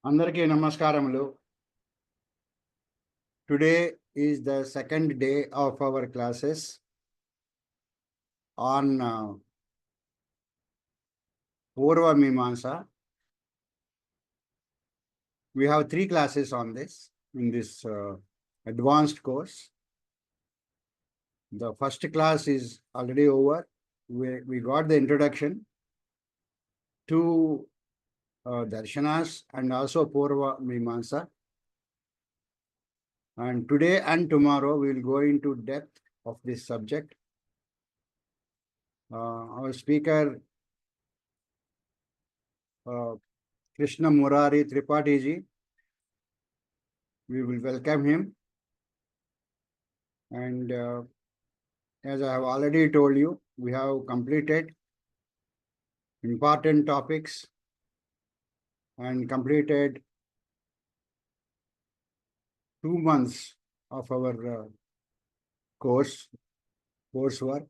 అందరికీ నమస్కారములు. Today is the second day of our classes on Purva Mimansa. We have 3 classes on this in this advanced course. The first class is already over. We got the introduction to Darshanas and also Purva Mimansa. And today and tomorrow we will go into depth of this subject. Our speaker Krishna Murari Tripati ji, we will welcome him. And as I have already told you, we have completed important topics and completed 2 months of our coursework.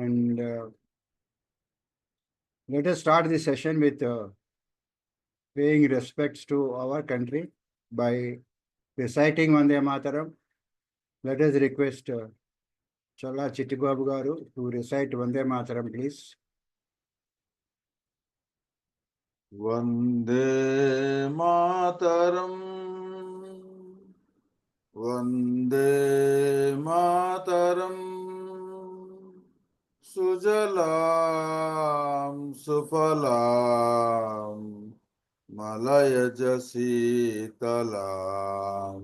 And let us start this session with paying respects to our country by reciting Vande Mataram. Let us request Challa Chittibabu garu to recite Vande Mataram, please. Vande Mataram, Vande Mataram, Sujalam Sufalam, Malayaj Sitalam,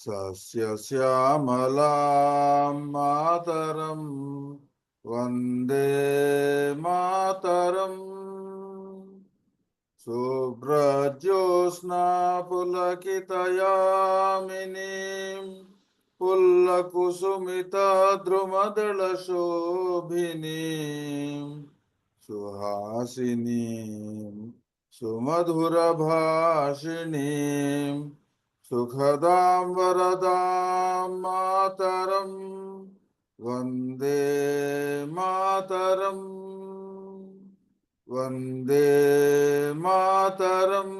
Sasya Syamalam Mataram, Vande Mataram. Subrajyosna pulakitayaminim pullakusumita drumadala shobhinim suhasinim sumadhura bhashinim sukhadam varadam mataram Vande Mataram Vande Mataram.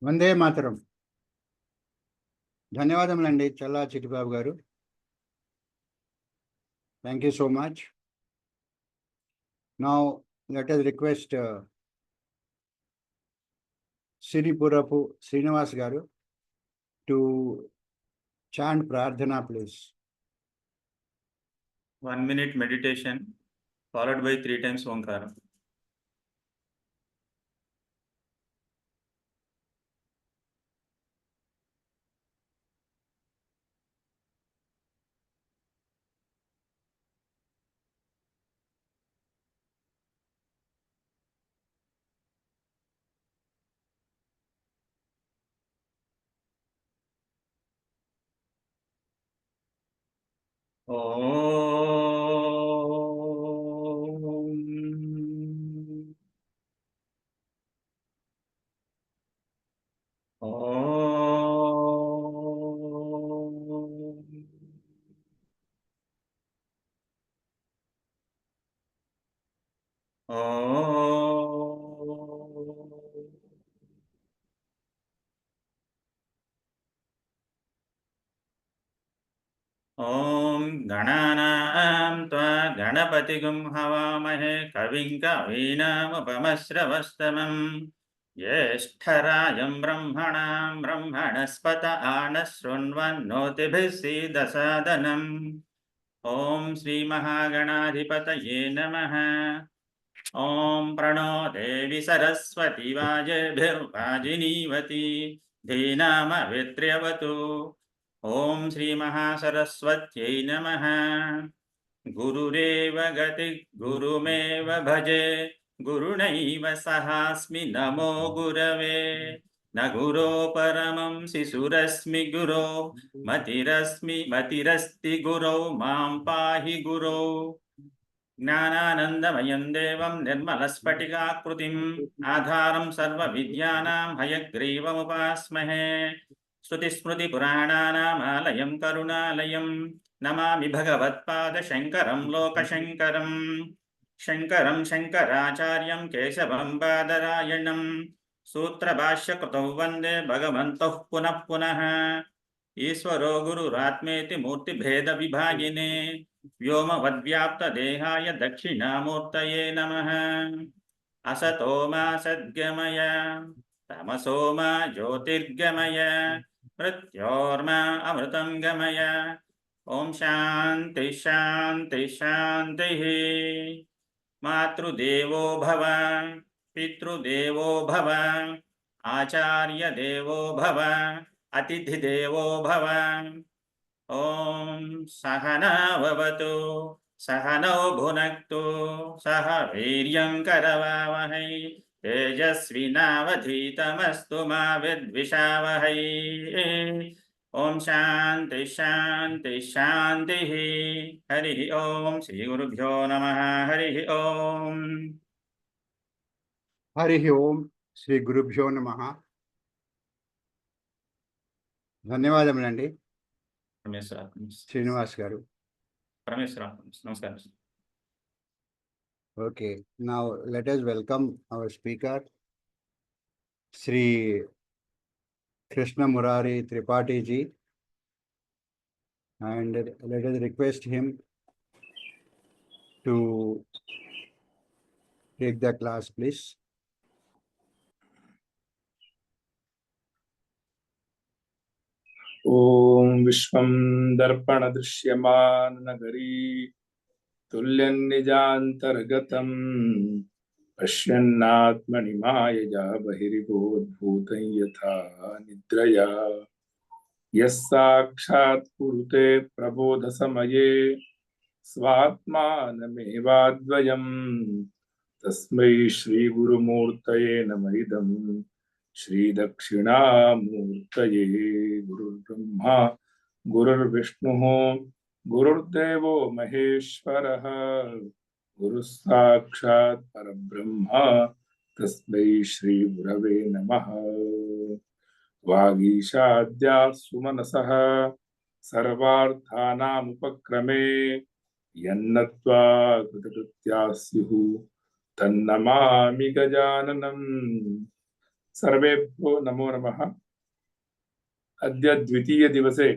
Vande Mataram. ధన్యవాదములండి చల్లా చిట్టిబాబు గారు. Thank you so much. Now let us request Siripurapu Srinivas garu to chant Prarthana, please. 1 minute meditation followed by 3 times Omkaram. Om Gananam Tva Ganapatigum Havamahe Kavim Kavinam Upamasravastamam Yeshtarayam Brahmanam Brahmanaspata Anasrunvannotibhisi Dasadanam Om Sri Mahaganadhipataye Namaha Om Prano Devi Saraswati Vajabhirvajinivati Dhinama Vitriyavatu Om Sri Mahasaraswatyai Namaha Gurureva Gati Gurumeva Bhaje Gurunaiva Sahasmi Namo Gurave Naguro Paramam Sisurasmi Guro Matirasti Guro Mam Pahi Guro Gnananandamayam Devam Nirmalaspatikakrutim Adharam Sarva Vidyanam Hayagrivam Upasmahe Shruti Smruti Purananam Alayam Karunalayam Namami Bhagavatpada Shankaram Lokashankaram शङ्करं शङ्कराचार्यं केशवं बादरायणं सूत्रभाष्यकृतौ वन्दे भगवन्तौ पुनः पुनः। ईश्वरो गुरुरात्मेति मूर्तिभेदविभागिने व्योमवद्व्याप्तदेहाय दक्षिणामूर्तये नमः। असतो मा सद्गमय तमसो मा ज्योतिर्गमय मृत्योर्मा अमृतं गमय। ओम शांति शांति शांतिः। मातृदेवो भव पितृदेवो भव आचार्य देवो भव अतिथिदेवो भव। ओम सहना भवतु सहनौ भुनक्तु सह वीर्यं करवावहै तेजस्विनावधीतमस्तु मा विद्विषावहै। ओम शांति शांति शांतिः। हरिः ओम श्री गुरुभ्यो नमः। हरिः ओम। हरिः ओम శ్రీ గురుభ్యో నమః. ధన్యవాదములండి परमेश्वर శ్రీనివాస్ గారు. परमेश्वर नमस्कार। Okay, now let us welcome our speaker, Sri Krishna Murari Tripati ji, and let us request him to take the class, please. ॐ विश्वं दर्पणदृश्यमान नगरी तुल्यन्निजान्तर्गतं पश्यन्नात्मनि मायया बहिर्भूतं यथा निद्रया यः साक्षात् कुरुते प्रबोधसमये स्वात्मानमेवाद्वयं तस्मै श्रीगुरुमूर्तये नमः। इदं श्रीदक्षिणामूर्तये। गुरुर्ब्रह्मा गुरुर्विष्णुः गुरुर्देवो महेश्वरः गुरुस्साक्षात् परब्रह्म तस्मै श्रीगुरवे नमः। वागीशाद्याः सुमनसः सर्वार्थानामुपक्रमे यन्नत्वा कृतकृत्याः स्युः तन्नमामि गजाननम्। सर्वेभ्यो नमो नमः। अद्य द्वितीय दिवसे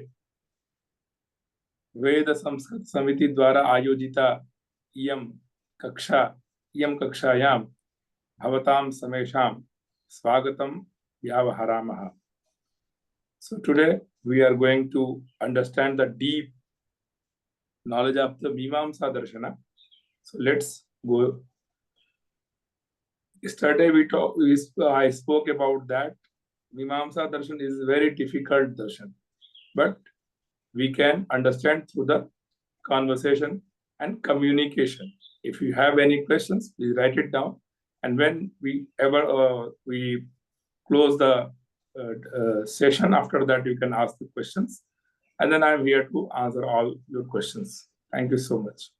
वेद संस्कृत समिति द्वारा आयोजिता इयं कक्षायां भवतां समेषां स्वागतं व्यावहरामः। So today we are going to understand the deep knowledge of the Mimansa Darshana. So let's go. Yesterday I spoke about that Mimansa Darshan is a very difficult darshan, but we can understand through the conversation and communication. If you have any questions, please write it down, and when we close the session, after that you can ask the questions, and then I am here to answer all your questions. Thank you so much.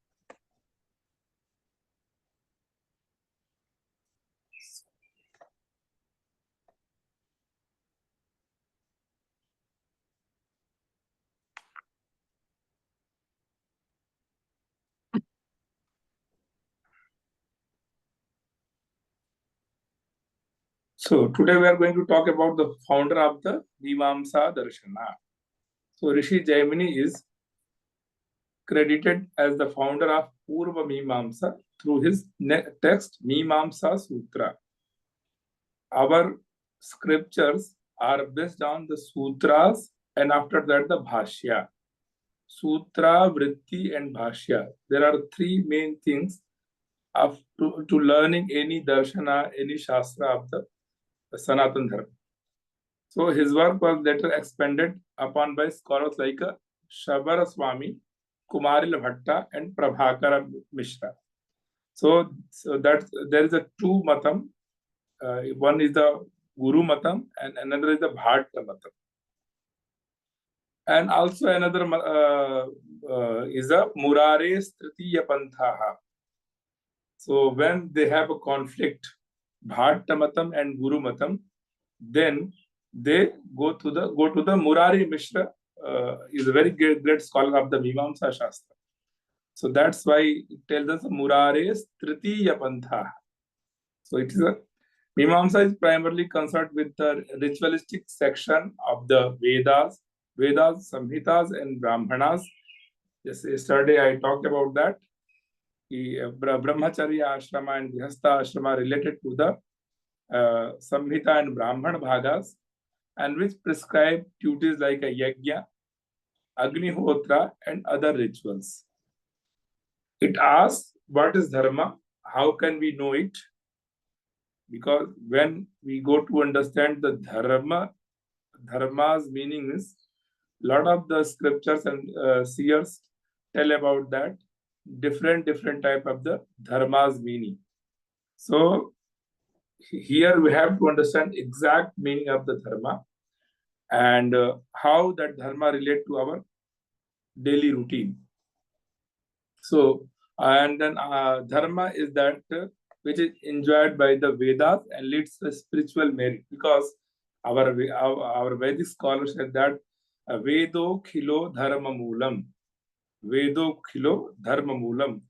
So today we are going to talk about the founder of the Mimansa Darshana. So Rishi Jaimini is credited as the founder of Purva Mimansa through his text Mimansa Sutra. Our scriptures are based on the sutras and after that the bhashya. Sutra, vritti and bhashya. There are three main things to learning any darshana, any shastra of the Sanatan Dharma. So his work was later expanded upon by scholars like Shabara Swami, Kumaril Bhatta and Prabhakara Mishra. So that there is a two matam. One is the Guru matam and another is the Bhatta matam. And also another is the Murari Tritiya Panthaha. So when they have a conflict, Bhatta matam and Guru matam, then they go to the Murari Mishra is a very great scholar of the Mimansa Shastra. So that's why it tells us Murare's Tritiya Pantha. So it is a Mimamsa is primarily concerned with the ritualistic section of the Vedas, Samhitas, and Brahmanas. Yes, yesterday I talked about that. Brahmacharya ashrama and Grihastha ashrama related to the Samhita and Brahman bhagas, and which prescribe duties like a yajna, Agnihotra, and other rituals. It asks, what is dharma? How can we know it? Because when we go to understand the dharma's meaning is, lot of the scriptures and seers tell about that different type of the dharma's meaning. So here we have to understand exact meaning of the dharma and how that dharma relate to our daily routine. So, and then dharma is that which is enjoyed by the Vedas and leads to spiritual merit, because our Vedic scholars said that Vedo khilo dharma moolam. Vedo khilo dharma moolam.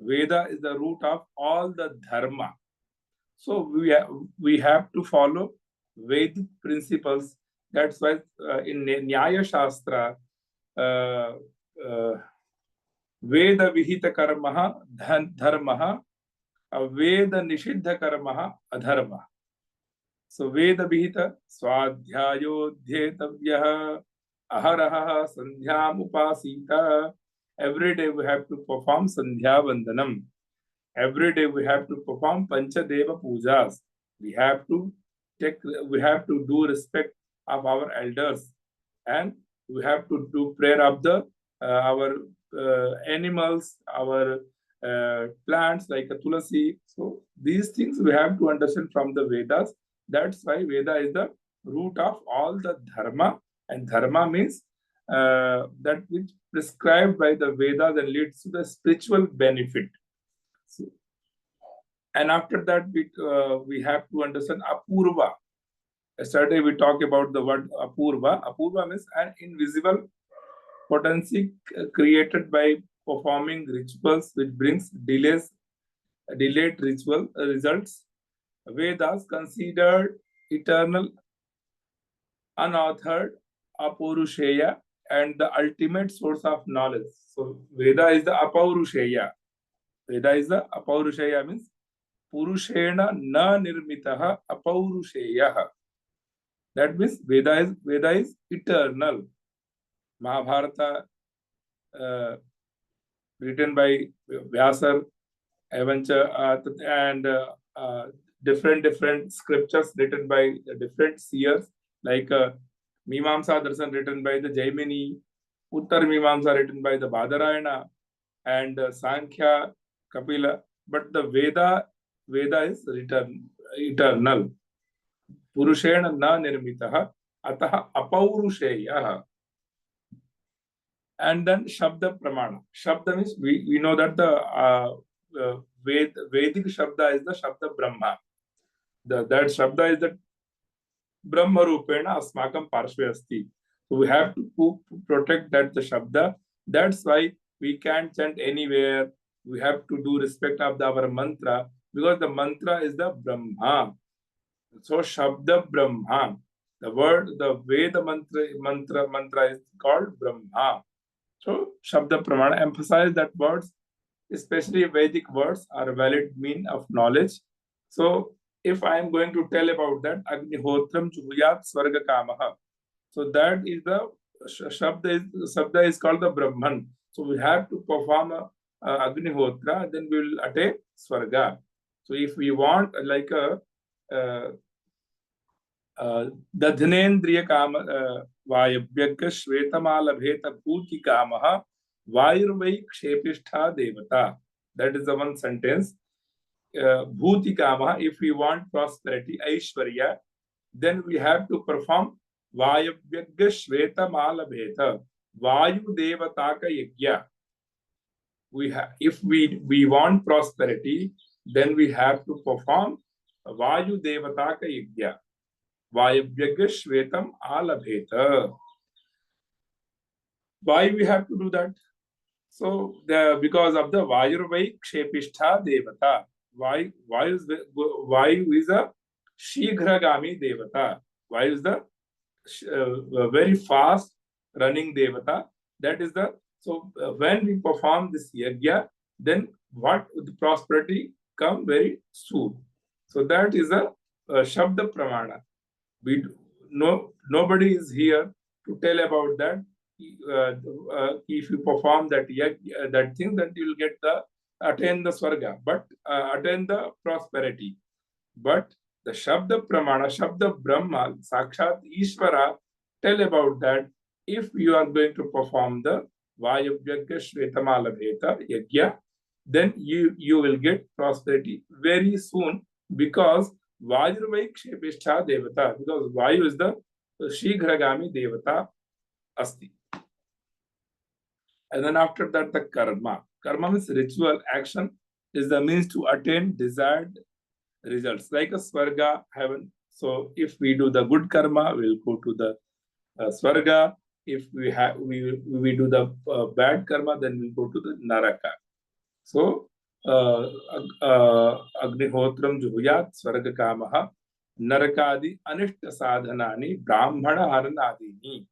Veda is the root of all the dharma. So we have to follow Vedic principles. That's why in Nyaya Shastra, Veda vihita karma dharma, Veda nishidha karma adharma. So Veda vihita swadhyayo dhyetavyaha aharaha sandhyam upasita. Every day we have to perform sandhya vandanam. Every day we have to perform panchadeva pujas. We have to do respect of our elders, and we have to do prayer of the our animals, our plants like a tulasi. So these things we have to understand from the Vedas. That's why Veda is the root of all the dharma, and dharma means that which prescribed by the Vedas and leads to the spiritual benefit. So, and after that we have to understand apurva. Yesterday we talked about the word apurva. Apurva means an invisible potency created by performing rituals which brings delayed ritual results. Vedas considered eternal, unauthored, apurusheya, and the ultimate source of knowledge. So Veda is the apurusheya. Veda is the apurusheya means purushena na nirmitaha apurusheya. That means Veda is eternal. Mahabharata written by Vyasa and different scriptures written by different seers, like Mimansa Darshan written by the Jaimini, Uttar Mimansa written by the Badarayana, and Sankhya, Kapila. But the Veda is eternal. Purushena na nirmitaha ataha apaurusheya. And then Shabda Pramana. Shabda means we know that the Vedic Shabda is the Shabda Brahma. That Shabda is the Brahma Rupena Asmakam Parshve Asti. So we have to protect that the Shabda. That's why we can't chant anywhere. We have to do respect of our mantra, because the mantra is the Brahma. So Shabda Brahma. The Veda mantra is called Brahma. So Shabda Pramana emphasize that words, especially Vedic words, are a valid mean of knowledge. So if I am going to tell about that, Agnihotram Juhuyat Swarga Kamaha. So that is the Shabda is called the Brahman. So we have to perform Agnihotra, then we will attain Swarga. So if we want like a Dadhanendriya Kama Vayabhyagga Shvetamala Bhuti Kamaha Vayurvai Kshepishtha Devata. That is the one sentence. Bhuti Kamaha, if we want prosperity, Aishwarya, then we have to perform Vayabhyagga Shvetamala Bheta Vayu Devataka Yajna. If we want prosperity, then we have to perform Vayu Devataka Yajna. Vayabhyagga Shvetam Alabheta. Why we have to do that? So because of the Vayurvai Kshepishtha Devata, Vayu is a Shigragami Devata. Vayu is the very fast running Devata. That is the, so when we perform this yajna, then what the prosperity come very soon. So that is a Shabda Pramana. Nobody is here to tell about that. If you perform that that thing, then you will get the attain the Swarga, but attain the prosperity. But the Shabda Pramana, Shabda Brahma, Sakshat Ishvara tell about that if you are going to perform the Vayavyaga Shvetamala Bheta Yajna, then you will get prosperity very soon, because Vayurvai Kshepishtha Devata, because Vayu is the Shigragami Devata Asti. And then after that, the karma. Karma means ritual action, is the means to attain desired results, like a Swarga, heaven. So if we do the good karma, we'll go to the Swarga. If we do the bad karma, then we'll go to the Naraka. So Agnihotram Juhuyat Swarga Kamaha Narakadi Anishta Sadhanani Brahmana Haranadini.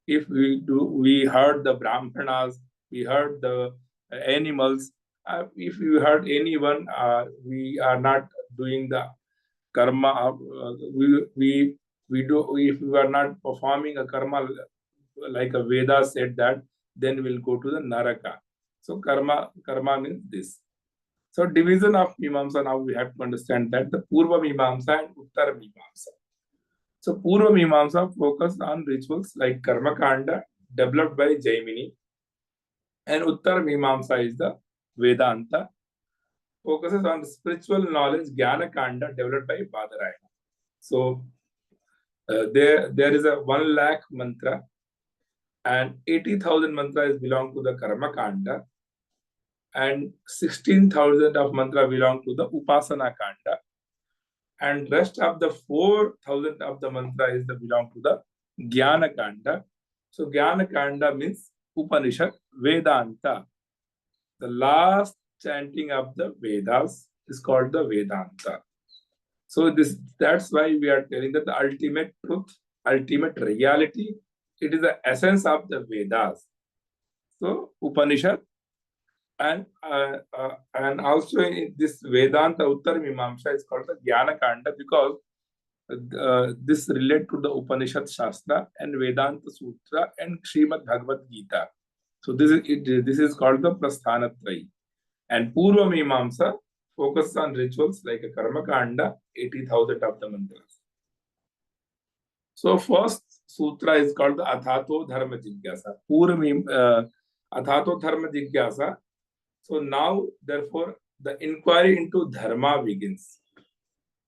If we heard the Brahmanas, we heard the animals, if we heard anyone, we are not doing the karma, we do, if we are not performing a karma like a Veda said that, then we'll go to the Naraka. So karma means this. So division of Mimansa, now we have to understand that the Purva Mimansa and Uttara Mimansa. So Purva Mimansa focused on rituals like Karma Kanda developed by Jaimini, and Uttara Mimansa is the Vedanta, focuses on spiritual knowledge, Jnana Kanda developed by Badarayana. So there is a 1 lakh mantra, and 80,000 mantras belong to the Karma Kanda, and 16,000 of mantra belong to the Upasana Kanda, and rest of the 4,000 of the mantra is the belong to the Jnana Kanda. So Jnana Kanda means Upanishad, Vedanta. The last chanting of the Vedas is called the Vedanta. So that's why we are telling that the ultimate truth, ultimate reality, it is the essence of the Vedas. So Upanishad, and also in this Vedanta Uttara Mimamsa is called the Jnana Kanda, because this relate to the Upanishad Shastra and Vedanta Sutra and Srimad Bhagavad Gita. So this is called the Prasthanatrayi. And Purva Mimamsa focus on rituals like a Karma Kanda, 80,000 of the mantras. So first sutra is called the Athato Dharma Jigyasa. Athato Dharma Jigyasa. So now, therefore, the inquiry into dharma begins.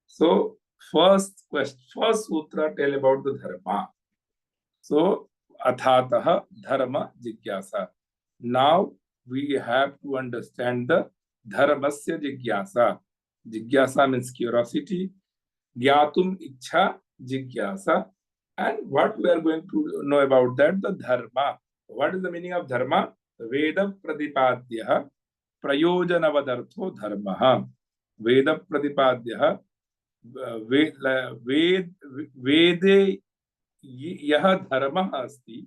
So first sutra tell about the dharma. So Athataha Dharma Jigyasa. Now we have to understand the Dharmasya Jigyasa. Jigyasa means curiosity. Gyatum Ichha Jigyasa. And what we are going to know about that, the Dharma. What is the meaning of Dharma? Veda Pratipadyaha Prayojanavadartho Dharmaha. Veda Pratipadyaha Vede Yaha Dharma Asti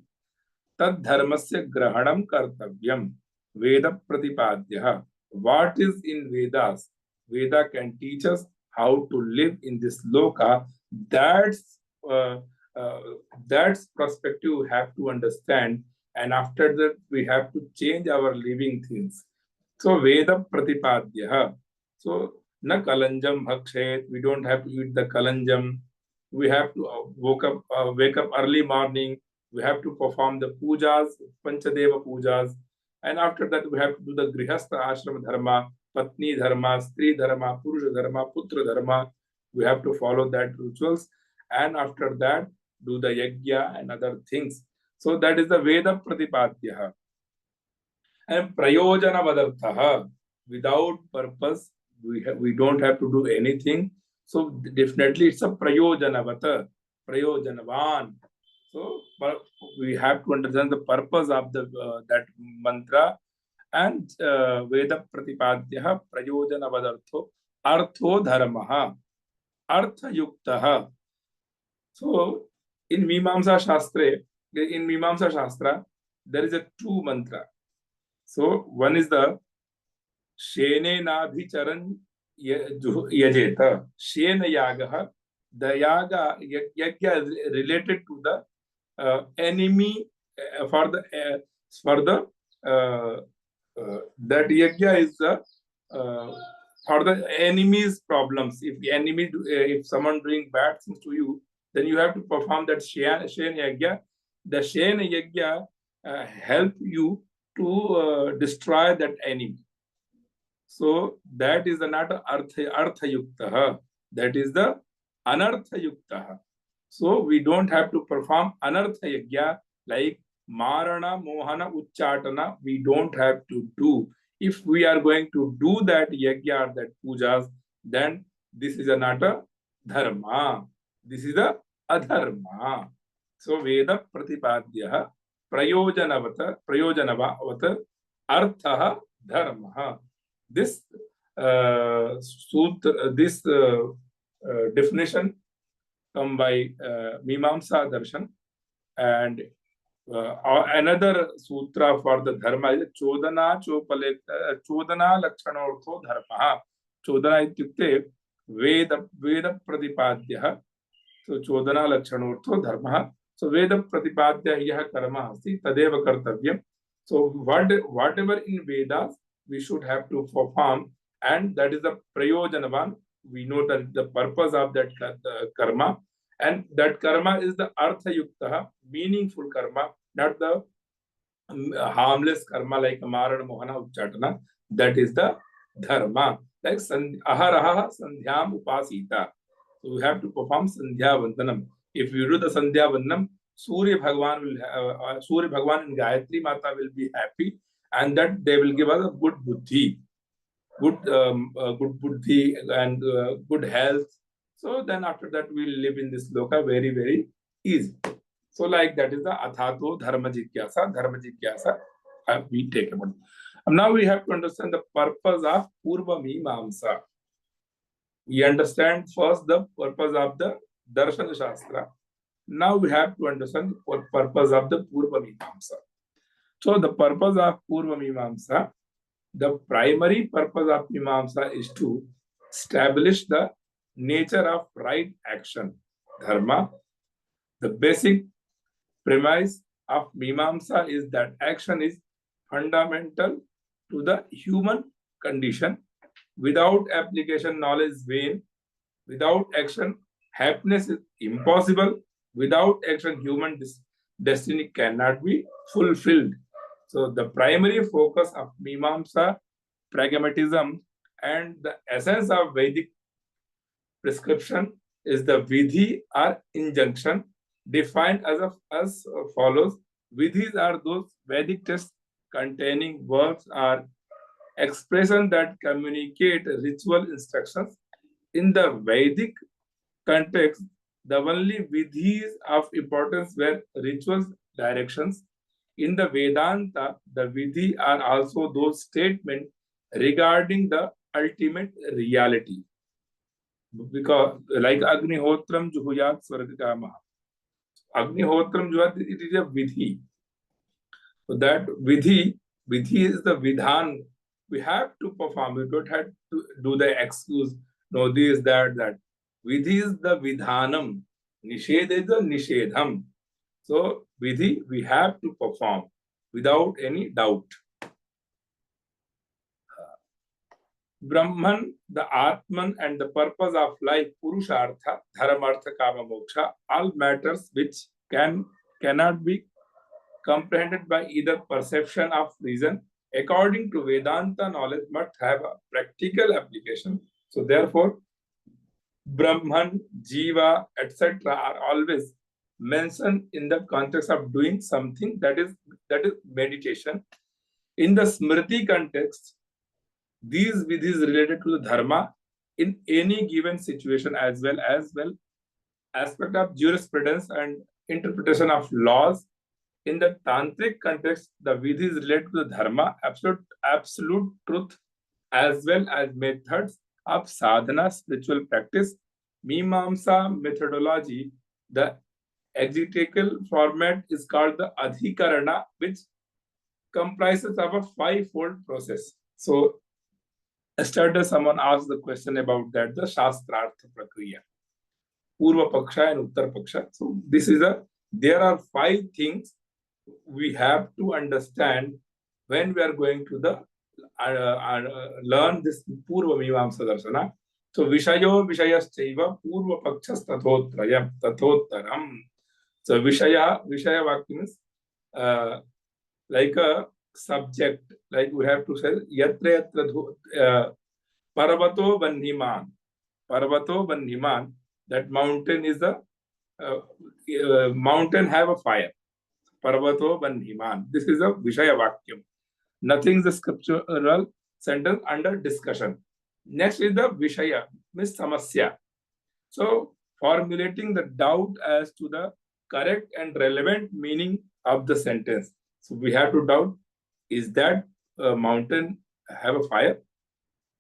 Tad Dharmasya Grahanam Kartavyam. Veda Pratipadyaha. What is in Vedas? Veda can teach us how to live in this loka. That's perspective we have to understand, and after that we have to change our living things. So Veda Pratipadyaha. So na kalanjam bhakshet. We don't have to eat the kalanjam. We have to wake up early morning. We have to perform the pujas, Panchadeva pujas, and after that we have to do the Grihastha Ashram Dharma, Patni Dharma, Stri Dharma, Purusha Dharma, Putra Dharma. We have to follow that rituals, and after that do the yajna and other things. So that is the Veda Pratipadyaha. And Prayojana Vadarthaha. Without purpose, we don't have to do anything. So definitely it's a Prayojanavata, Prayojanavan. So we have to understand the purpose of the that mantra, and Veda Pratipadyah Prayojanavadartho Artho Dharmaha Artha Yuktaha. So in Mimamsa Shastra, there is a two mantra. So one is the Shene Nabhicharan Yajeta. Shena Yagaha. The yaga yagya is related to the enemy for the that yagya is the for the enemy's problems. If someone doing bad things to you, then you have to perform that Shen yagya. The Shen yagya help you to destroy that enemy. So that is not artha yukta. That is the anartha yukta. So we don't have to perform anartha yagya like marana, mohana, uchchatana. We don't have to do. If we are going to do that yagya or that pujas, then this is not a dharma. This is a adharma. So Veda Pratipadyah Prayojanavavat Artha Dharma. This sutra, this definition come by Mimansa Darshan, and another sutra for the dharma is Chodana Lakshanortho Dharma. Chodana ityukte Veda Pratipadyah. So Chodana Lakshanortho Dharma. So Veda Pratipadyah yah karma asti tadeva kartavyam. So whatever in Vedas we should have to perform, and that is the prayojanavan. We know that the purpose of that karma, and that karma is the artha yukta, meaningful karma, not the harmless karma like marana, mohana, uchchatana. That is the dharma. Like aharaha sandhyam upasita. So we have to perform sandhya vandanam. If you do the sandhya vandanam, Surya Bhagwan and Gayatri Mata will be happy, and that they will give us a good buddhi, good buddhi and good health. So then after that we will live in this loka very, very easy. So like that is the athato dharma jigyasa we take about. Now we have to understand the purpose of Purva Mimamsa. We understand first the purpose of the Darshana Shastra. Now we have to understand the purpose of the Purva Mimamsa. So the purpose of Purva Mimamsa, the primary purpose of Mimamsa is to establish the nature of right action, dharma. The basic premise of Mimamsa is that action is fundamental to the human condition. Without application, knowledge is vain. Without action, happiness is impossible. Without action, human destiny cannot be fulfilled. So the primary focus of Mimamsa, pragmatism, and the essence of Vedic prescription is the vidhi or injunction, defined as follows. Vidhis are those Vedic texts containing verbs or expressions that communicate ritual instructions. In the Vedic context, the only vidhis of importance were rituals directions. In the Vedanta, the vidhi are also those statements regarding the ultimate reality. Because like Agnihotram Juhuyat Swargakamaha. Agnihotram Juhuyat, it is a vidhi. So that vidhi is the vidhan. We have to perform. We don't have to do the excuse, no this, that. Vidhi is the vidhanam. Nishedha is the nishedham. So vidhi we have to perform without any doubt. Brahman, the Atman, and the purpose of life, Purushartha, Dharmartha, Kama, Moksha, all matters which cannot be comprehended by either perception of reason, according to Vedanta, knowledge must have a practical application. So therefore, Brahman, Jiva, etc. are always mentioned in the context of doing something that is meditation. In the Smriti context, these vidhis related to the dharma in any given situation, as well aspect of jurisprudence and interpretation of laws in the tantric context, the vidhis relate to the dharma, absolute truth, as well as methods of sadhana, spiritual practice. Mimamsa methodology, the exegetical format is called the adhikarana, which comprises of a five-fold process. So, yesterday someone asked the question about that, the Shastrartha Prakriya, Purva Paksha and Uttar Paksha. So, there are five things we have to understand when we are going to learn this Purva Mimamsa Darshana. So, Vishayo Vishayaschaiva Purva Pakshas Tathottaram. So, Vishaya Vakya means like a subject, like we have to say, Yatra Parvato Bandhiman, that mountain is a mountain have a fire. Parvato Bandhiman. This is a Vishaya Vakyam. Nothing is a scriptural sentence under discussion. Next is the Vishaya, means Samasya. So, formulating the doubt as to the correct and relevant meaning of the sentence. So, we have to doubt, is that mountain have a fire?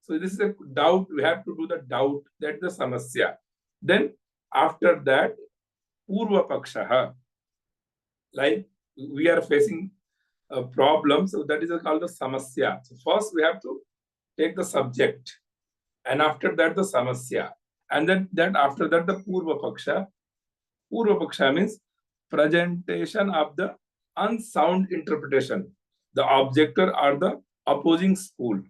So, this is a doubt. We have to do the doubt, that the Samasya. Then, after that, Purva Pakshaha. Like we are facing a problem, so that is called the Samasya. So, first we have to take the subject, and after that the Samasya, and then after that the Purva Paksha. Purva Paksha means presentation of the unsound interpretation, the objector or the opposing school.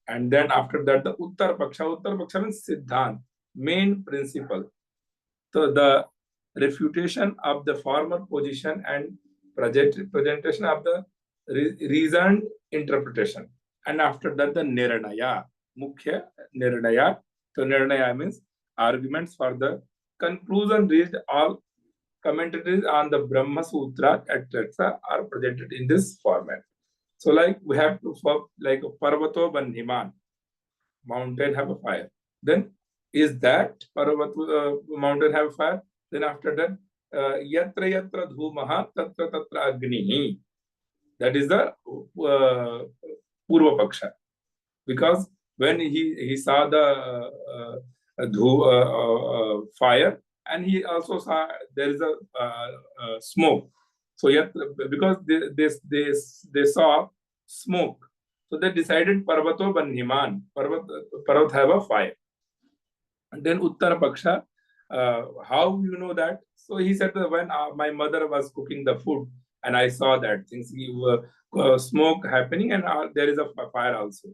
And then after that the Uttar Paksha. Uttar Paksha means Siddhant, main principle. So the refutation of the former position and presentation of the reasoned interpretation. And after that the Nirnaya, Mukhya Nirnaya. So Nirnaya means arguments for the conclusion reached. All commentaries on the Brahma Sutra, etc. are presented in this format. So like we have to, like Parvato Bandhiman, mountain have a fire. Then is that Parvato mountain have a fire? Then after that, Yatra Yatra Dhumaha Tatra Tatra Agnihi. That is the Purva Paksha. Because when he saw the fire, and he also saw there is a smoke. So because they saw smoke, so they decided Parvato Bandhiman, Parvat have a fire. And then Uttar Paksha, how you know that? So he said that when my mother was cooking the food, and I saw that things smoke happening, and there is a fire also.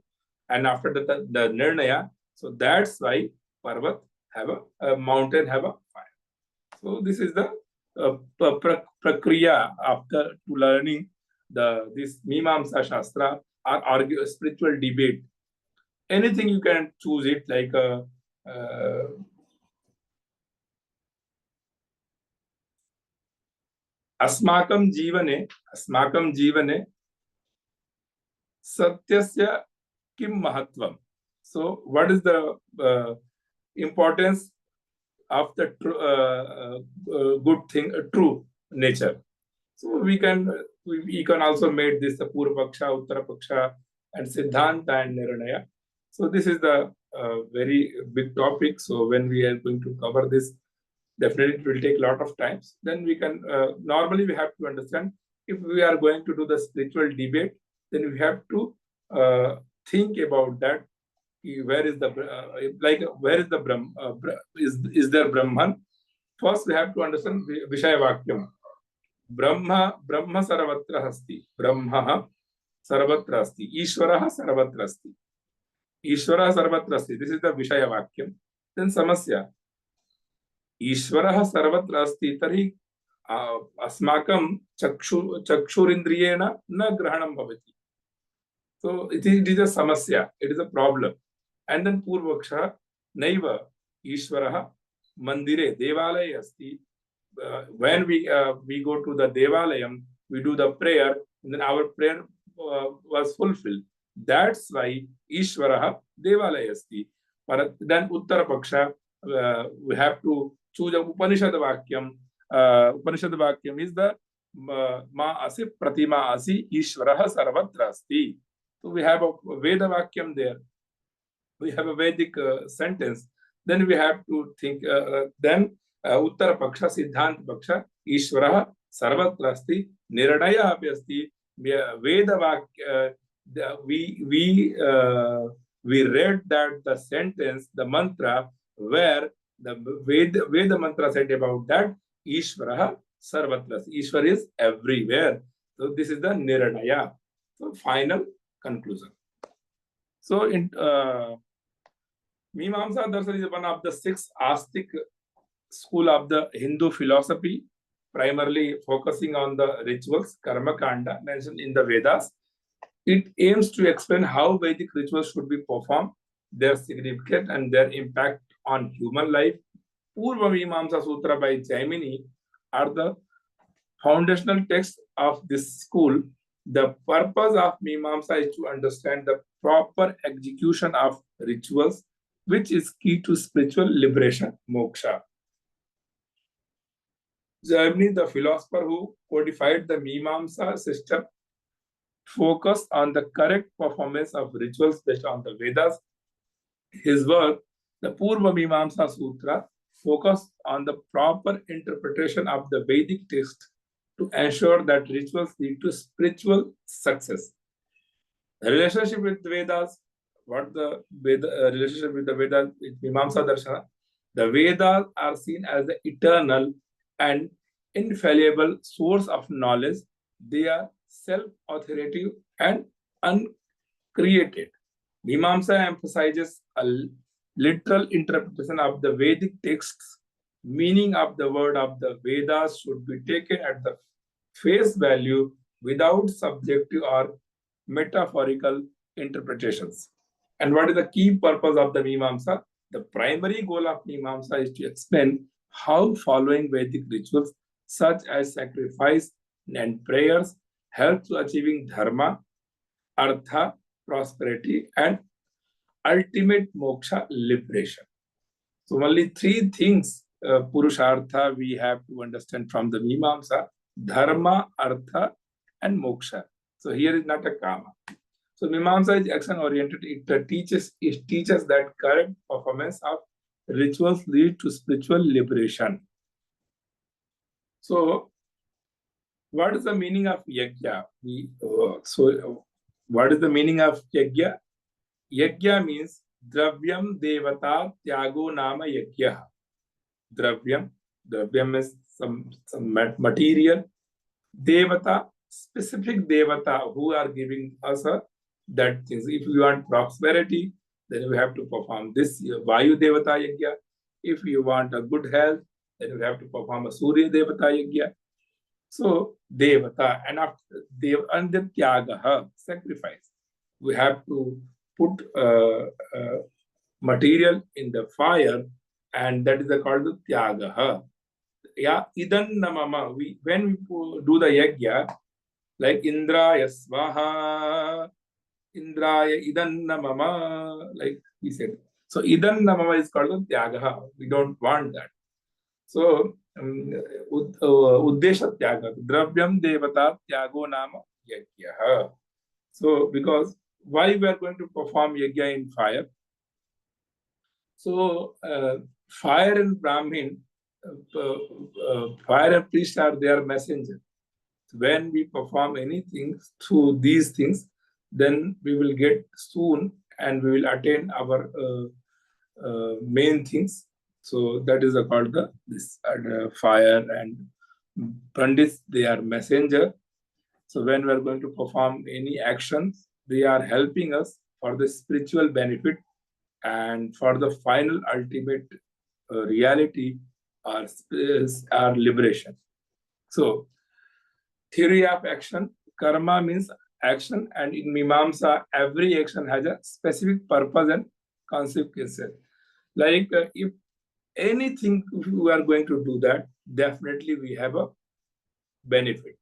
And after the Nirnaya, so that's why Parvat have a mountain have a fire. So this is the prakriya after learning this Mimamsa Shastra or spiritual debate. Anything you can choose it, like अस्माकं जीवने सत्यस्य किं महत्वम. So what is the importance of the good thing, true nature? So we can also make this the Purva Paksha, Uttara Paksha, and Siddhanta and Nirnaya. So this is the very big topic. So when we are going to cover this, definitely it will take a lot of times. Then we can, normally we have to understand, if we are going to do the spiritual debate, then we have to think about that. Where is the Brahman? Is there Brahman? First, we have to understand Vishaya Vakyam. Brahma sarvatra asti. Brahma sarvatra asti. Ishvaraha sarvatra asti. Ishvaraha sarvatra asti. This is the Vishaya Vakyam. Then Samasya. Ishvaraha sarvatra asti. Tari asmakam chakshurindriyena na grahanam bhavati. So it is a samasya. It is a problem. And then Purvaksha, Naiva, Ishvaraha, Mandire, Devalaya asti. When we go to the Devalayam, we do the prayer, and then our prayer was fulfilled. That's why Ishvaraha, Devalaya asti. But then Uttara Paksha, we have to choose a Upanishad Vakyam. Upanishad Vakyam is the Ma asi pratima asi Ishvarah sarvatra asti. So we have a Veda Vakyam there. We have a Vedic sentence. Then we have to think, Uttara Paksha, Siddhant Paksha, Ishvarah sarvatra asti, Niranaya api asti. Veda Vakya, we read that the sentence, the mantra, where the Veda mantra said about that, Ishvarah sarvatra. Ishwar is everywhere. So this is the Niranaya. So final conclusion. So in Mimansa Darshan is one of the 6 astic school of the Hindu philosophy, primarily focusing on the rituals, karma kanda mentioned in the Vedas. It aims to explain how Vedic rituals should be performed, their significance and their impact on human life. Purva Mimansa Sutra by Jaimini are the foundational texts of this school. The purpose of Mimansa is to understand the proper execution of rituals, which is key to spiritual liberation, moksha. Jaimini, the philosopher who codified the Mimansa system, focused on the correct performance of rituals based on the Vedas. His work, the Purva Mimansa Sutra, focused on the proper interpretation of the Vedic text to ensure that rituals lead to spiritual success. The relationship with Vedas, what the relationship with the Vedas, with Mimamsa Darshana, the Vedas are seen as the eternal and infallible source of knowledge. They are self-authoritative and uncreated. Mimamsa emphasizes a literal interpretation of the Vedic texts. Meaning of the word of the Vedas should be taken at the face value without subjective or metaphorical interpretations. And what is the key purpose of the Mimamsa? The primary goal of Mimamsa is to explain how following Vedic rituals such as sacrifice and prayers help to achieving dharma, artha, prosperity, and ultimate moksha, liberation. So only 3 things, Purushartha, we have to understand from the Mimamsa: dharma, artha, and moksha. So here is not a kama. So Mimamsa is action-oriented. It teaches that correct performance of rituals lead to spiritual liberation. So what is the meaning of yajna? What is the meaning of yajna? Yajna means dravyam devata tyago nama yajna. Dravyam is some material. Devata, specific devata who are giving us that things. If you want prosperity, then you have to perform this Vayu Devata Yajna. If you want a good health, then you have to perform a Surya Devata Yajna. So Devata, and after the Tyagaha, sacrifice. We have to put material in the fire, and that is called the Tyagaha. Yeah, idan namama. When we do the yajna, like Indraya Swaha, Indraya idan namama, like we said. So idan namama is called the Tyagaha. We don't want that. So Uddesha Tyaga, Dravyam Devata Tyago Nama Yajna. So because why we are going to perform yajna in fire? So fire and Brahmin, fire and priest are their messenger. When we perform anything through these things, then we will get soon and we will attain our main things. So that is called this fire and Pandits, they are messenger. So when we are going to perform any actions, they are helping us for the spiritual benefit and for the final ultimate reality or liberation. So theory of action, karma means action, and in Mimamsa, every action has a specific purpose and consequences. Like if anything we are going to do that, definitely we have a benefit.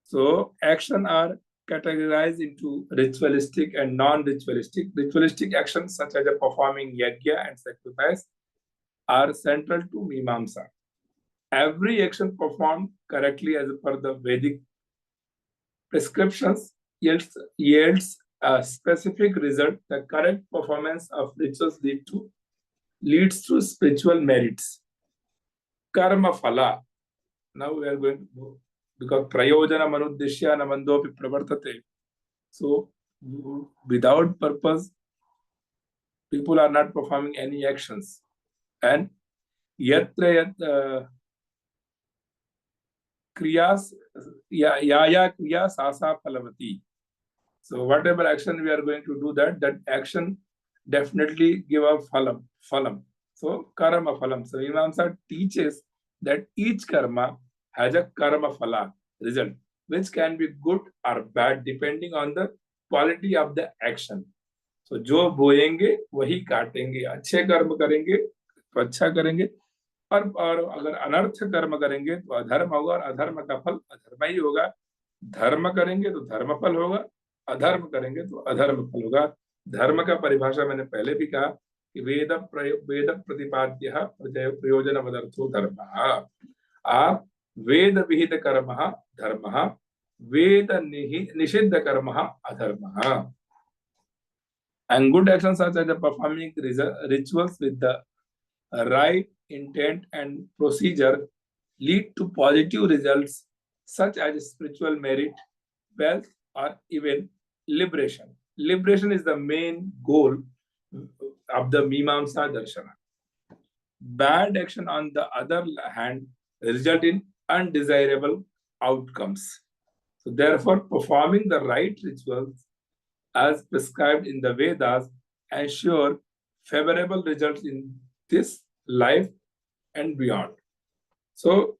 So action are categorized into ritualistic and non-ritualistic. Ritualistic actions such as performing yajna and sacrifice are central to Mimamsa. Every action performed correctly as per the Vedic prescriptions yields a specific result. The correct performance of rituals leads to spiritual merits. Karma phala. Now we are going to, because prayojana manuddishya namandopi pravartate. So without purpose, people are not performing any actions. And yatra kriyas yaya kriya sasa phalavati. So whatever action we are going to do, that action definitely give a phalam. So karma phalam. So Mimansa teaches that each karma has a karma phala result, which can be good or bad depending on the quality of the action. So जो बोएंगे वही काटेंगे. अच्छे कर्म करेंगे तो अच्छा करेंगे, और अगर अनर्थ कर्म करेंगे तो अधर्म होगा, और अधर्म का फल अधर्म ही होगा. धर्म करेंगे तो धर्म फल होगा, अधर्म करेंगे तो अधर्म फल होगा. धर्म का परिभाषा मैंने पहले भी कहा कि वेद प्रतिपाद्य प्रयोजन मदर्थो धर्म. आप वेद विहित कर्म धर्म, वेद निषिद्ध कर्म अधर्म. And good actions such as performing rituals with the right intent and procedure lead to positive results such as spiritual merit, wealth, or even liberation. Liberation is the main goal of the Mimansa Darshana. Bad action, on the other hand, result in undesirable outcomes. So therefore, performing the right rituals as prescribed in the Vedas ensure favorable results in this life and beyond. So,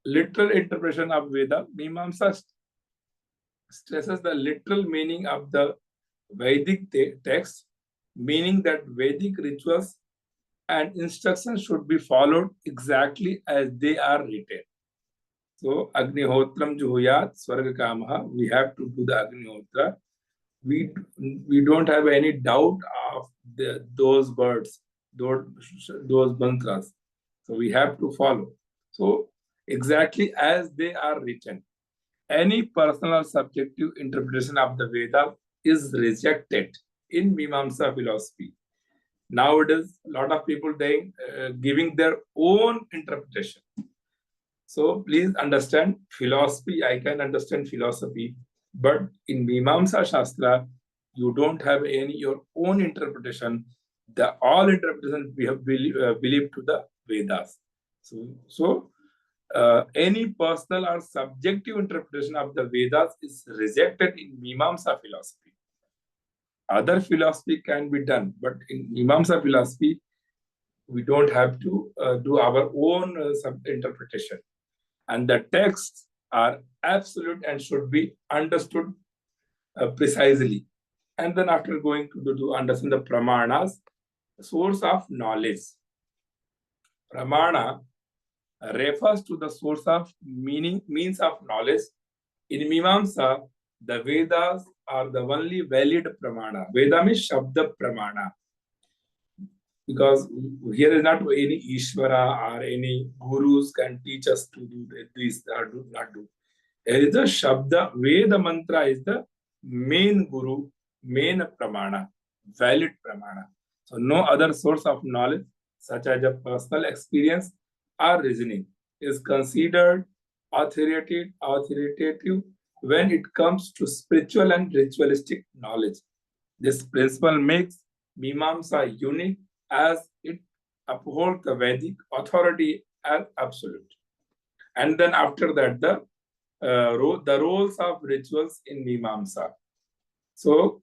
literal interpretation of Veda. Mimansa stresses the literal meaning of the Vedic text, meaning that Vedic rituals and instructions should be followed exactly as they are written. So, Agnihotram Juhuyat Swarga Kamaha, we have to do the Agnihotra. We don't have any doubt of those words, those mantras. So, we have to follow. So, exactly as they are written. Any personal or subjective interpretation of the Veda is rejected in Mimansa philosophy. Nowadays, a lot of people giving their own interpretation. So please understand philosophy. I can understand philosophy, but in Mimansa Shastra, you don't have your own interpretation. All interpretation we have believed to the Vedas. So any personal or subjective interpretation of the Vedas is rejected in Mimansa philosophy. Other philosophy can be done, but in Mimansa philosophy, we don't have to do our own interpretation. And the texts are absolute and should be understood precisely. And then after going to understand the pramanas, source of knowledge. Pramana refers to the source of means of knowledge. In Mimansa, the Vedas are the only valid pramana. Veda means Shabda pramana. Because here is not any Ishvara or any gurus can teach us to do this or do not do. Here is the Shabda. Veda mantra is the main guru, main pramana, valid pramana. So no other source of knowledge, such as a personal experience or reasoning, is considered authoritative when it comes to spiritual and ritualistic knowledge. This principle makes Mimansa unique as it upholds the Vedic authority as absolute. And then after that, the roles of rituals in Mimansa. So,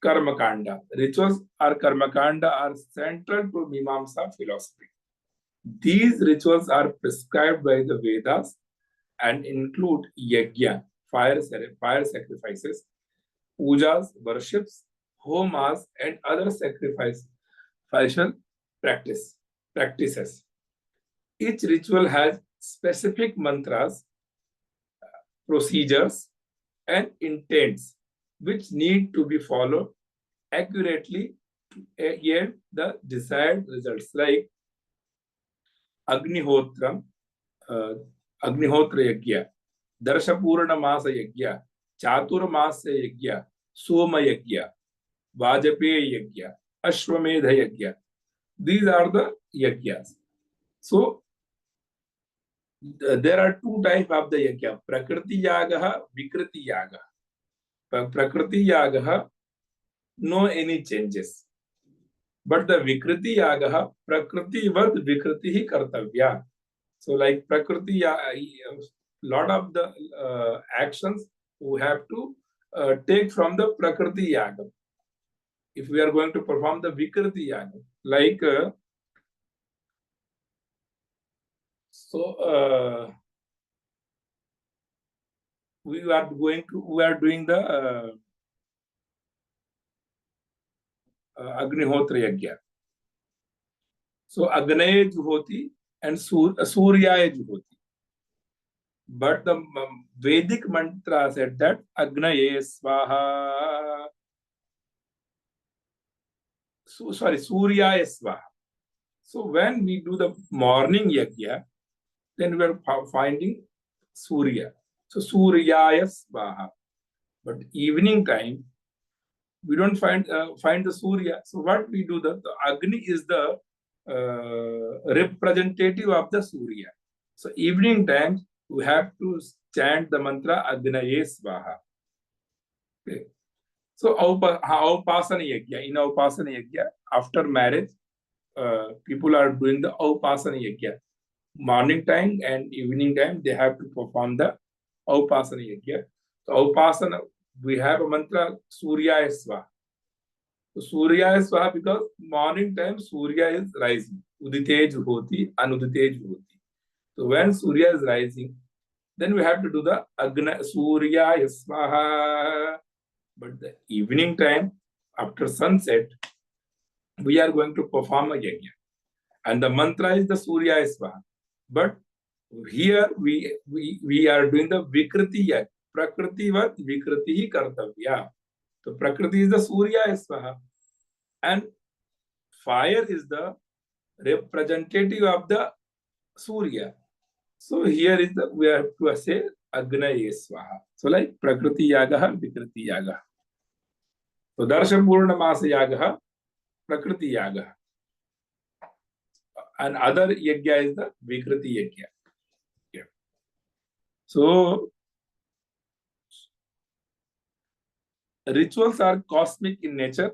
Karmakanda. Rituals or Karmakanda are central to Mimansa philosophy. These rituals are prescribed by the Vedas and include yajna, fire sacrifices, pujas, worships, homas, and other sacrificial practices. Each ritual has specific mantras, procedures, and intents which need to be followed accurately to yield the desired results. Like Agnihotram, Agnihotra Yagya, Darshapurna Masa Yagya, Chaturmasa Yagya, Soma Yagya, Vajapeya Yagya, Ashwamedha Yagya. These are the Yagyas. So, there are two types of the Yagya, Prakriti Yagaha, Vikriti Yagaha. Prakriti Yagaha, no any changes. But the Vikriti Yagaha, Prakriti vad Vikriti hi kartavya. So like Prakriti, lot of the actions we have to take from the Prakriti Yaga. If we are going to perform the Vikriti Yaga, like we are doing the Agnihotra Yagya. So Agnaye Juhoti and Suryaye Juhoti. But the Vedic mantra said that Agnaye Swaha. Suryaye Swaha. So when we do the morning Yagya, then we are finding Surya. So Suryaya Swaha. But evening time, we don't find the Surya. So what we do, the Agni is the representative of the Surya. So evening time, we have to chant the mantra Agnaye Swaha. Okay. So Aupasana Yagya. In Aupasana Yagya, after marriage, people are doing the Aupasana Yagya. Morning time and evening time, they have to perform the Aupasana Yagya. So Aupasana, we have a mantra Surya Swaha. So Surya Swaha because morning time Surya is rising. Udite Juhoti, Anudite Juhoti. So when Surya is rising, then we have to do the Agna Surya Swaha. But the evening time, after sunset, we are going to perform a Yagya. And the mantra is the Surya Swaha. But here we are doing the Vikriti Yagya. Prakriti vat Vikriti kartavya. So Prakriti is the Surya Swaha. And fire is the representative of the Surya. So here is the, we have to say Agnaye Swaha. So like Prakriti Yagaha, Vikriti Yagaha. So Darshan Purna Masa Yagaha, Prakriti Yagaha. And other Yagya is the Vikriti Yagya. Yeah. So rituals are cosmic in nature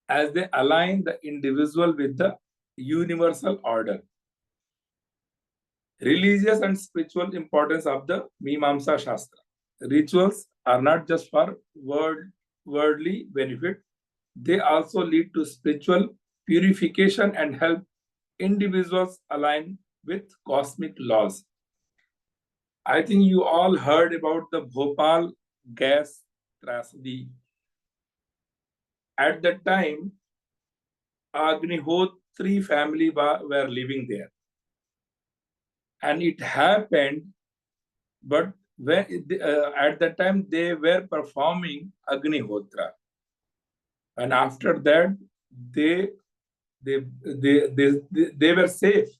as they align the individual with the universal order. Religious and spiritual importance of the Mimansa Shastra. Rituals are not just for worldly benefit, they also lead to spiritual purification and help individuals align with cosmic laws. I think you all heard about the Bhopal gas tragedy. At that time, Agnihotri family were living there. And it happened, but when, at that time they were performing Agnihotra. And after that, they were safe.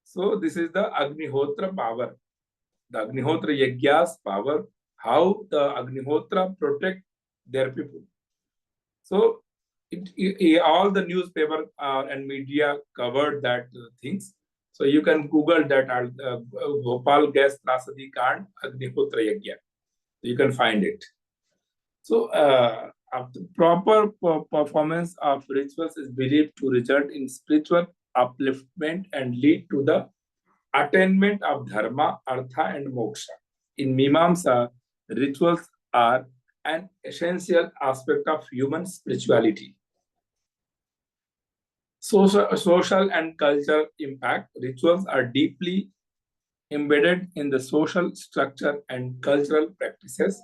So this is the Agnihotra power, the Agnihotra Yagya's power, how the Agnihotra protect their people. So all the newspaper and media covered that things. So you can Google that Bhopal gas tragedy Kand Agnihotra Yagya. You can find it. So the proper performance of rituals is believed to result in spiritual upliftment and lead to the attainment of dharma, artha, and moksha. In Mimamsa, rituals are an essential aspect of human spirituality. Social and cultural impact. Rituals are deeply embedded in the social structure and cultural practices.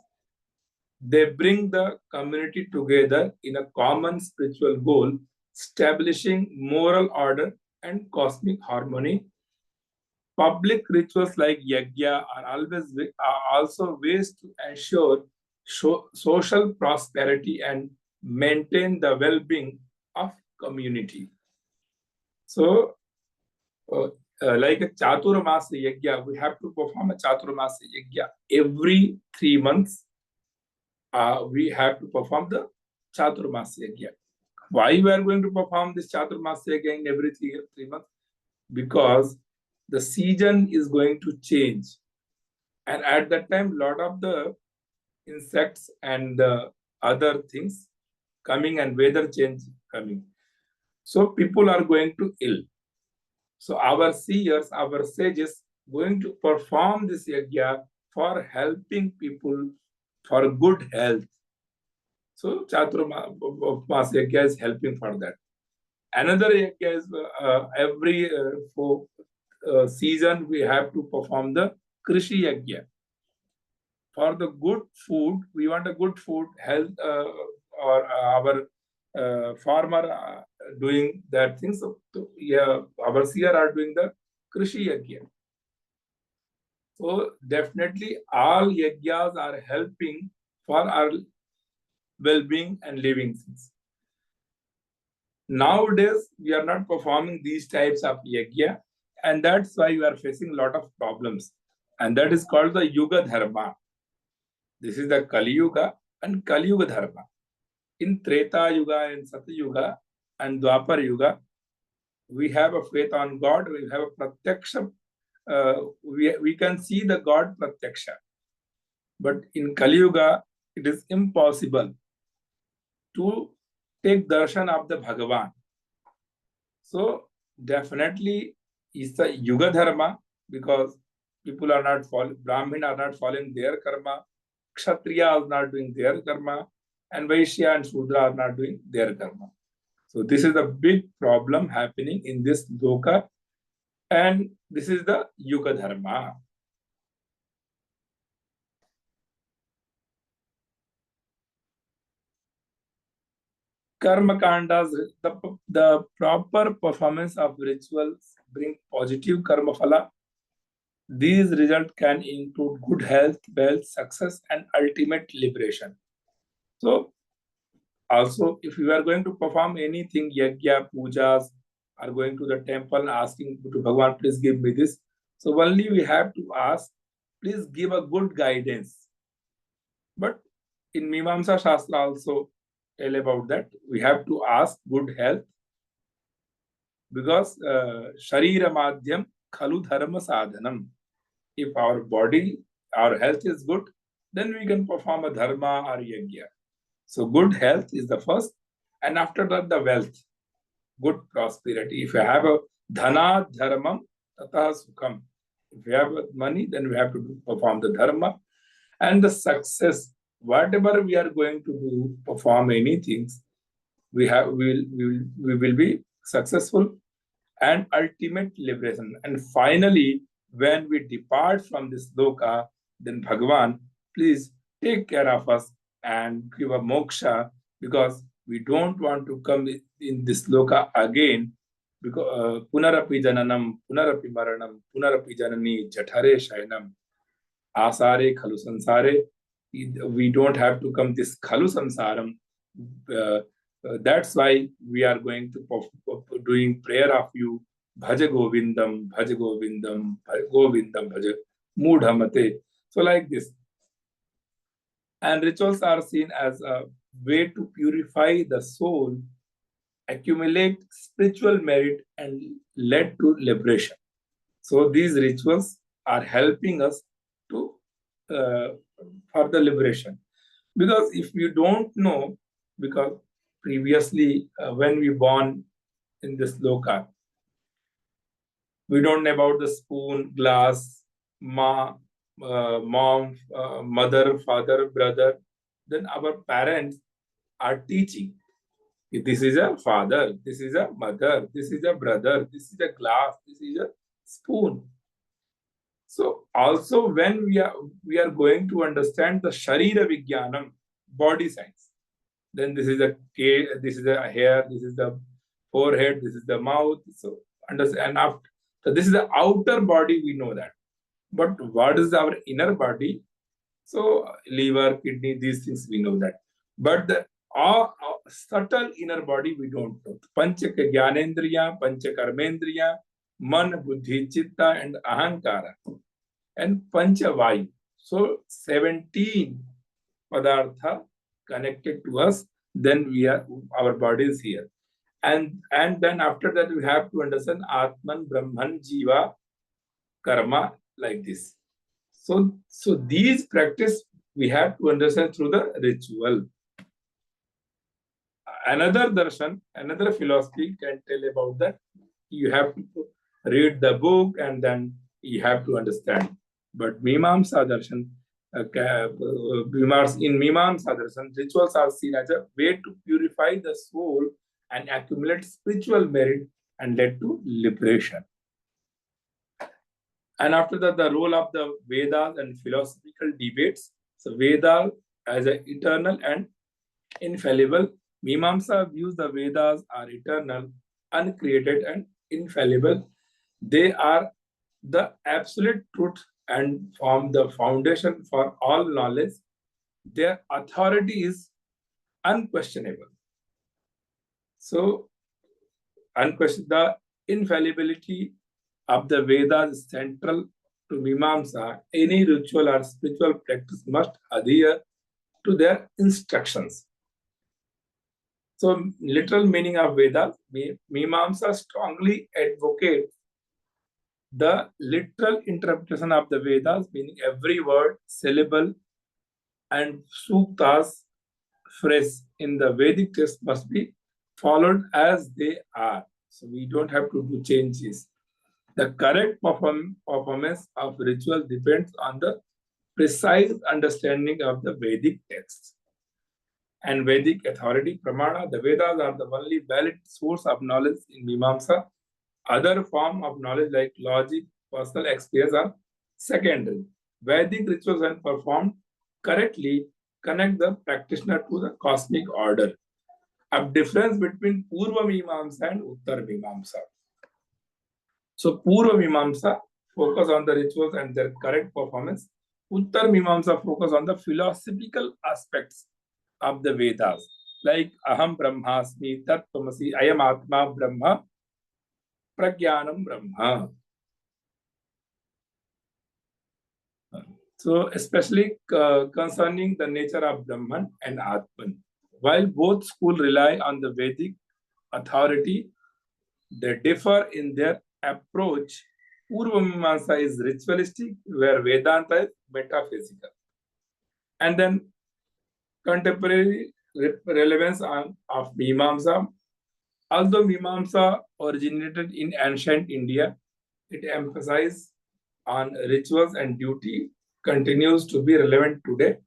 They bring the community together in a common spiritual goal, establishing moral order and cosmic harmony. Public rituals like yagya are also ways to ensure social prosperity and maintain the well-being of community. So like a Chaturmasa Yajna, we have to perform a Chaturmasa Yajna every 3 months. We have to perform the Chaturmasa Yajna. Why we are going to perform this Chaturmasa Yajna in every 3 months? Because the season is going to change, and at that time, lot of the insects and other things coming and weather change coming. So people are going to ill. So our seers, our sages, going to perform this yajna for helping people for good health. So Chaturmas yajna is helping for that. Another yajna is every season we have to perform the Krishi yajna. For the good food, we want a good food, health, or our farmer doing that thing. So yeah, our seer are doing the Krishi yajna. So definitely all yajnas are helping for our well-being and living things. Nowadays, we are not performing these types of yajna, and that's why we are facing a lot of problems. And that is called the Yuga Dharma. This is the Kali Yuga and Kali Yuga Dharma. In Treta Yuga, in Satya Yuga, and Dwapar Yuga, we have a faith on God, we have a pratyaksha. We can see the God pratyaksha. But in Kali Yuga, it is impossible to take darshan of the Bhagavan. So definitely it's the Yuga Dharma, because people are not following, Brahmin are not following their karma, Kshatriya are not doing their karma, and Vaishya and Shudra are not doing their karma. So this is the big problem happening in this loka, and this is the Yuga Dharma. Karma kandas, the proper performance of rituals bring positive karma phala. These results can include good health, wealth, success, and ultimate liberation. So also, if you are going to perform anything, yajna, pujas, are going to the temple asking to Bhagavan, please give me this. So only we have to ask, please give a good guidance. But in Mimansa Shastra also tell about that. We have to ask good health, because Sharira Madhyam Khalu Dharma Sadhanam. If our body, our health is good, then we can perform a dharma or yajna. So good health is the first, and after that the wealth, good prosperity. If you have a dhana dharmam tata sukham, if you have money, then we have to perform the dharma. And the success, whatever we are going to do, perform anything, we will be successful, and ultimate liberation. And finally, when we depart from this loka, then Bhagavan, please take care of us and give a moksha, because we don't want to come in this loka again, because punarapi jananam, punarapi maranam, punarapi janani jathare shayanam, asare khalu sansare. We don't have to come this khalu sansaram. That's why we are going to doing prayer of you. Bhaja Govindam, Bhaja Govindam, Govindam, Bhaja Mudhamate. So like this. And rituals are seen as a way to purify the soul, accumulate spiritual merit, and lead to liberation. So these rituals are helping us to for the liberation. Because if you don't know, because previously when we born in this loka, we don't know about the spoon, glass, mom, mother, father, brother. Then our parents are teaching. This is a father, this is a mother, this is a brother, this is a glass, this is a spoon. So also when we are going to understand the Sharira Vijnanam, body science, then this is a hair, this is the forehead, this is the mouth. So understand, after, so this is the outer body, we know that. But what is our inner body? So liver, kidney, these things we know that. But the subtle inner body we don't know. Pancha Jnanendriya, Pancha Karmendriya, Man, Buddhi, Chitta, and Ahankara, and Panchavayu. So 17 padartha connected to us, then our body is here. And then after that, we have to understand Atman, Brahman, Jiva, Karma, like this. So these practice we have to understand through the ritual. Another darshan, another philosophy can tell about that. You have to read the book and then you have to understand. But Mimansa darshan, in Mimansa darshan, rituals are seen as a way to purify the soul and accumulate spiritual merit and lead to liberation. And after that, the role of the Vedas and philosophical debates. So Veda as an eternal and infallible. Mimansa views the Vedas are eternal, uncreated, and infallible. They are the absolute truth and form the foundation for all knowledge. Their authority is unquestionable. So, the infallibility of the Vedas is central to Mimansa. Any ritual or spiritual practice must adhere to their instructions. So, literal meaning of Vedas, Mimansa strongly advocates the literal interpretation of the Vedas, meaning every word, syllable, and suktas, phrase in the Vedic text must be followed as they are. So we don't have to do changes. The correct performance of ritual depends on the precise understanding of the Vedic text. And Vedic authority, Pramana, the Vedas are the only valid source of knowledge in Mimamsa. Other form of knowledge like logic, personal experience are secondary. Vedic rituals, when performed correctly, connect the practitioner to the cosmic order. A difference between Purva Mimamsa and Uttar Mimamsa. So Purva Mimamsa focus on the rituals and their correct performance. Uttar Mimamsa focus on the philosophical aspects of the Vedas, like Aham Brahmasmi, Tattvamasi, Ayam Atma Brahma, Pragyanam Brahma. So especially concerning the nature of Brahman and Atman. While both schools rely on the Vedic authority, they differ in their approach. Purva Mimamsa is ritualistic, where Vedanta is metaphysical. And then contemporary relevance of Mimamsa. Although Mimamsa originated in ancient India, it emphasizes on rituals and duty continues to be relevant today.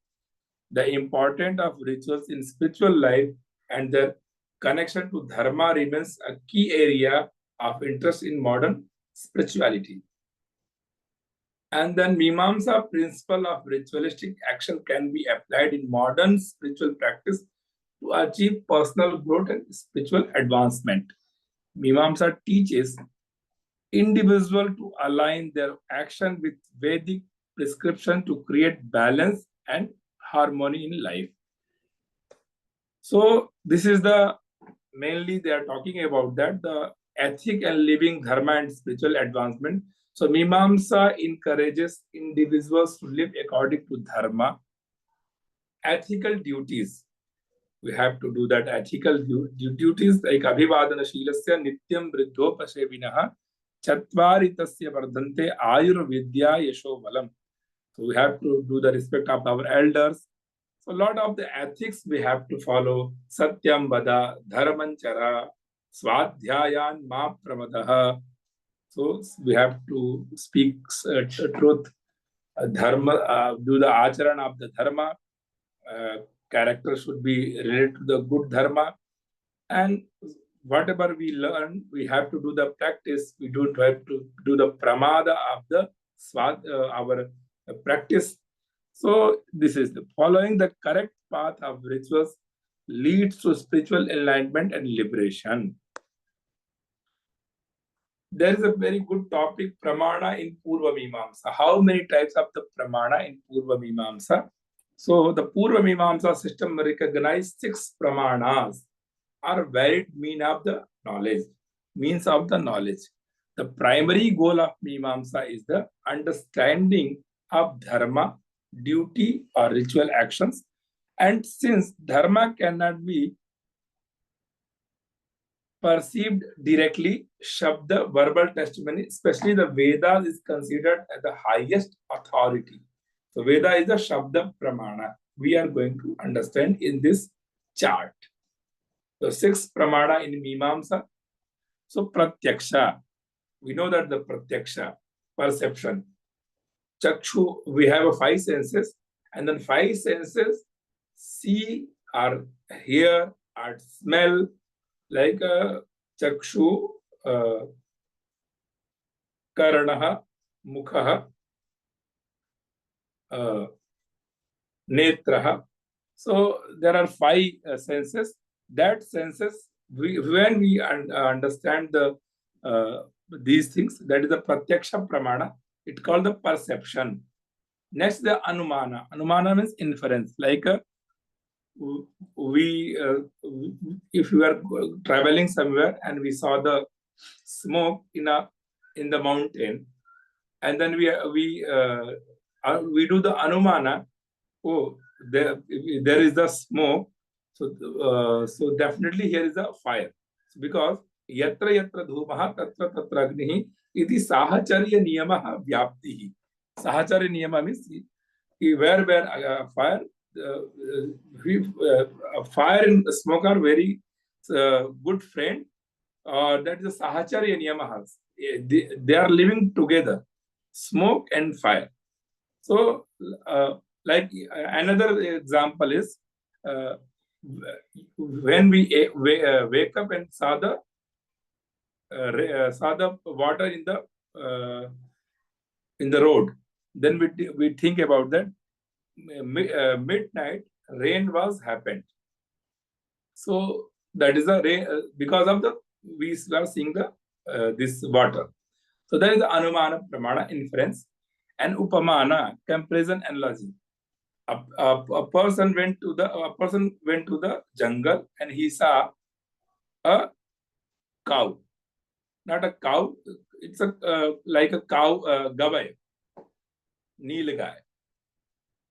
The importance of rituals in spiritual life and their connection to dharma remains a key area of interest in modern spirituality. And then Mimamsa principle of ritualistic action can be applied in modern spiritual practice to achieve personal growth and spiritual advancement. Mimamsa teaches individuals to align their action with Vedic prescription to create balance and harmony in life. So this is mainly they are talking about that, the ethic and living dharma and spiritual advancement. So Mimamsa encourages individuals to live according to dharma, ethical duties. We have to do that ethical duties like Abhivadana Shilasya Nityam Vriddhopasevinaha Chattvaritasya Vardhante Ayurvidya Yasho Valam. So we have to do the respect of our elders. So a lot of the ethics we have to follow. Satyam Vada, Dharmanchara, Swadhyayan Ma Pramadaha. So we have to speak truth, dharma, do the acharan of the dharma. Character should be related to the good dharma. And whatever we learn, we have to do the practice. We don't have to do the pramada of the our practice. So this is following the correct path of rituals leads to spiritual enlightenment and liberation. There is a very good topic, Pramana in Purva Mimamsa. How many types of the Pramana in Purva Mimamsa? So the Purva Mimamsa system recognizes 6 Pramanas are valid means of the knowledge. The primary goal of Mimamsa is the understanding of dharma, duty or ritual actions. And since dharma cannot be perceived directly, Shabda, verbal testimony, especially the Vedas, is considered as the highest authority. So Veda is the Shabda Pramana. We are going to understand in this chart. The sixth Pramana in Mimamsa. So Pratyaksha. We know that the Pratyaksha, perception. Chakshu, we have 5 senses, and then 5 senses see or hear or smell, like Chakshu, Karanaha, Mukhaha, Netraha. So there are 5 senses. That senses, when we understand these things, that is the Pratyaksha Pramana. It's called the perception. Next, the Anumana. Anumana means inference. Like if we are traveling somewhere and we saw the smoke in the mountain, and then we do the Anumana. Oh, there is the smoke. So definitely here is a fire, because yatra yatra dhumaha tatra tatra agnihi iti sahacharya niyamah vyaptihi. Sahacharya niyama means where fire, fire and smoke are very good friend. That is the sahacharya niyamah. They are living together, smoke and fire. So like another example is when we wake up and saw the water in the road, then we think about that midnight rain was happened. So that is the rain, because of the we are seeing the this water. So that is the Anumana Pramana, inference, and Upamana, comparison, analogy. A person went to the jungle and he saw a cow. Not a cow, it's like a cow, gavai, Nilgai.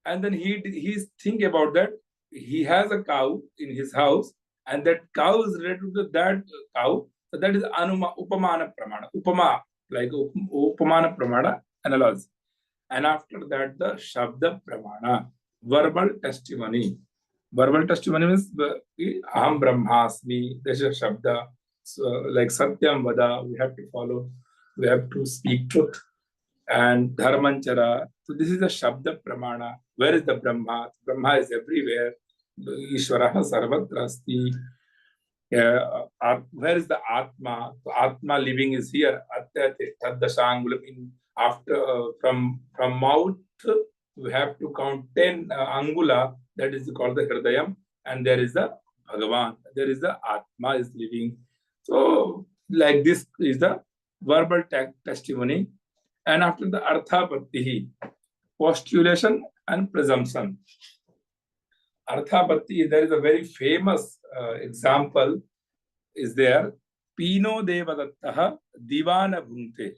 And then he's thinking about that. He has a cow in his house, and that cow is related to that cow. So that is Upamana Pramana. Upama, like Upamana Pramana, analogy. And after that, the Shabda Pramana, verbal testimony. Verbal testimony means Aham Brahmasmi, this is Shabda. So, like Satyam Vada, we have to follow, we have to speak truth. And Dharmanchara. So this is the Shabda Pramana. Where is the Brahma? Brahma is everywhere. Ishvaraha Sarvatra Asti. Where is the Atma? So Atma living is here. After from mouth, we have to count 10 angula. That is called the Hridayam. And there is the Bhagavan. There is the Atma is living. So like this is the verbal testimony. And after the Arthapatti, postulation and presumption. Arthapatti, there is a very famous example is there. Pino Devadattaha Divana Bhunte.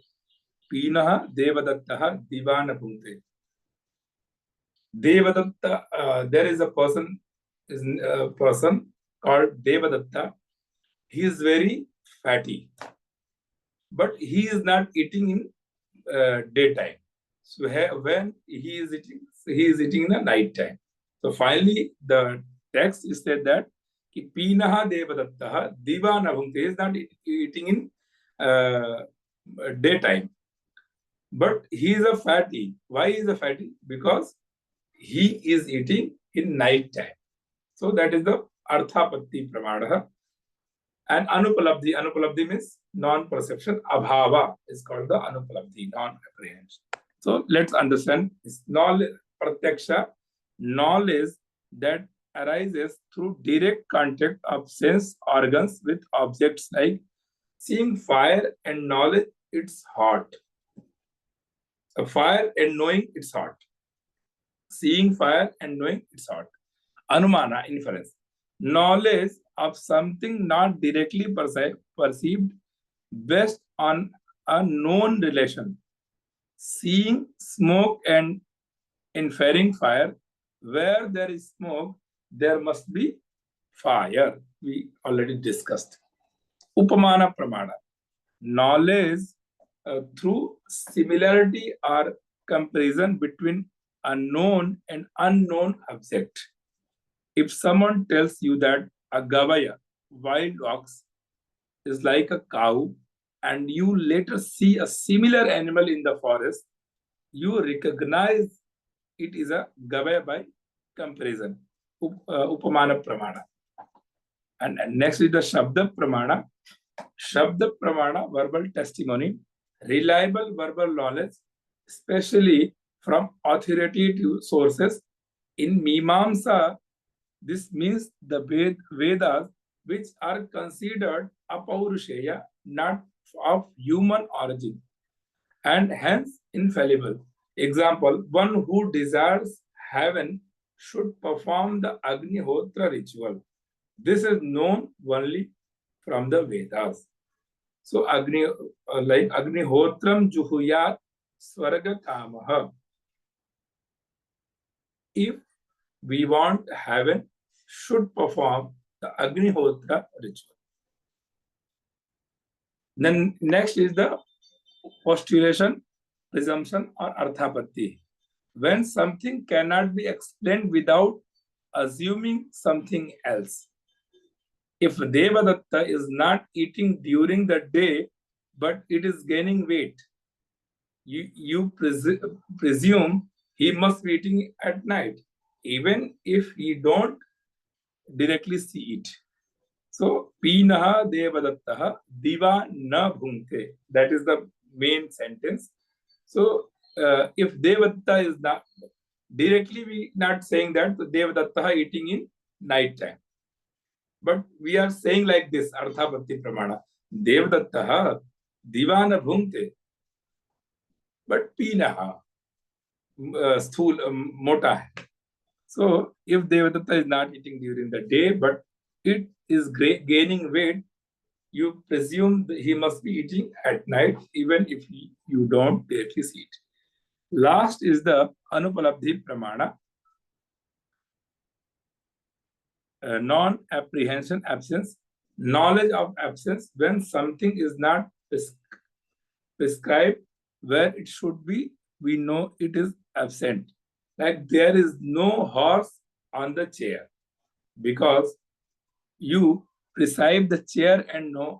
Pinaha Devadattaha Divana Bhunte. Devadatta, there is a person called Devadatta. He is very fatty, but he is not eating in daytime. So when he is eating in the night time. So finally, the text is said that Pinaha Devadattaha Divana Bhunte. He is not eating in daytime, but he is a fatty. Why is a fatty? Because he is eating in night time. So that is the Arthapatti Pramana. And Anupalabdhi. Anupalabdhi means non-perception. Abhava is called the Anupalabdhi, non-apprehension. So let's understand this knowledge, Pratyaksha, knowledge that arises through direct contact of sense organs with objects, like seeing fire and knowledge it's hot. So fire and knowing it's hot. Seeing fire and knowing it's hot. Anumana, inference. Knowledge of something not directly perceived based on a known relation. Seeing smoke and inferring fire, where there is smoke, there must be fire. We already discussed. Upamana pramana. Knowledge through similarity or comparison between a known and unknown object. If someone tells you that a gavaya, wild ox, is like a cow, and you later see a similar animal in the forest, you recognize it is a gavaya by comparison. Upamana pramana. And next is the Shabda pramana. Shabda pramana, verbal testimony, reliable verbal knowledge, especially from authoritative sources. In Mimansa, this means the Vedas, which are considered apaurusheya, not of human origin, and hence infallible. Example, one who desires heaven should perform the Agnihotra ritual. This is known only from the Vedas. So, like Agnihotram Juhuyat Swarga Kamaha. If we want heaven, should perform the Agnihotra ritual. Then next is the postulation, presumption, or arthapatti. When something cannot be explained without assuming something else. If Devadatta is not eating during the day, but it is gaining weight, you presume he must be eating at night, even if you don't directly see it. So, Pinaha Devadattaha Diva na bhunte. That is the main sentence. So, if Devadatta is not directly, we not saying that Devadattaha eating in night time. But we are saying like this, Arthapatti Pramana. Devadattaha Diva na bhunte. But Pinaha sthul mota hai. So, if Devadatta is not eating during the day, but it is gaining weight, you presume that he must be eating at night, even if you don't directly see it. Last is the Anupalabdhi Pramana. Non-apprehension, absence. Knowledge of absence when something is not prescribed where it should be, we know it is absent. Like there is no horse on the chair because you prescribe the chair and no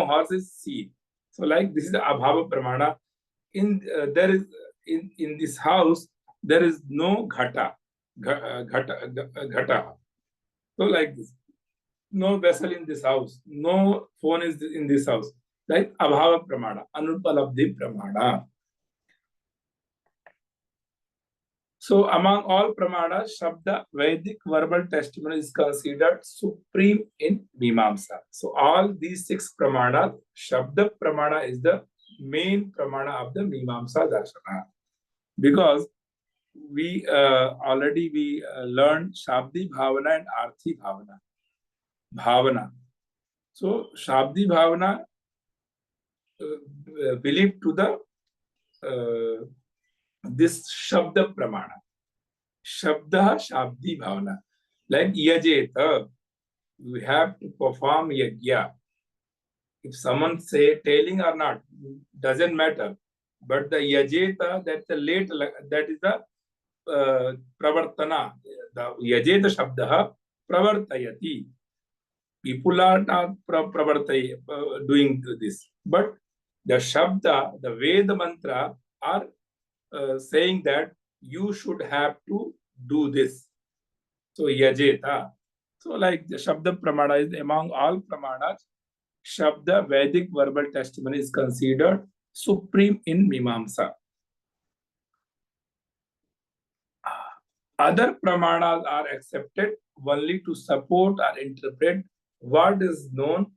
horse is seen. So like this is the Abhava Pramana. In this house there is no ghata. So like this, no vessel in this house, no phone is in this house. Like Abhava Pramana, Anupalabdhi Pramana. So among all Pramanas, Shabda, Vedic verbal testimony is considered supreme in Mimansa. So all these 6 Pramanas, Shabda Pramana is the main Pramana of the Mimansa Darshana. Because we already learned Shabdi Bhavana and Arthi Bhavana. So Shabdi Bhavana believed to the this Shabda Pramana. Shabda Shabdi Bhavana. Like Yajeta, we have to perform Yajya. If someone say telling or not, doesn't matter. But the Yajeta, that's the late, that is the Pravartana. The Yajeta Shabda Pravartayati. People are not doing this. But the Shabda, the Veda mantra are saying that you should have to do this. So Yajeta. So like the Shabda Pramana is among all Pramanas, Shabda Vedic verbal testimony is considered supreme in Mimamsa. Other Pramanas are accepted only to support or interpret what is known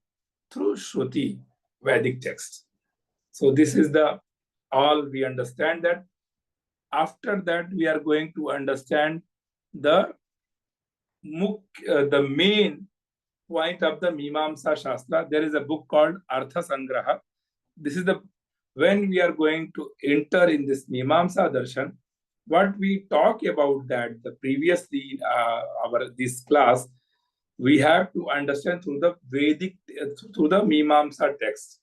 through Shruti, Vedic text. So this is the all we understand that. After that, we are going to understand the main point of the Mimamsa Shastra. There is a book called Artha Sangraha. this is the when we are going to enter in this Mimamsa Darshan, what we talk about that the previously this class, we have to understand through the Vedic, through the Mimamsa text.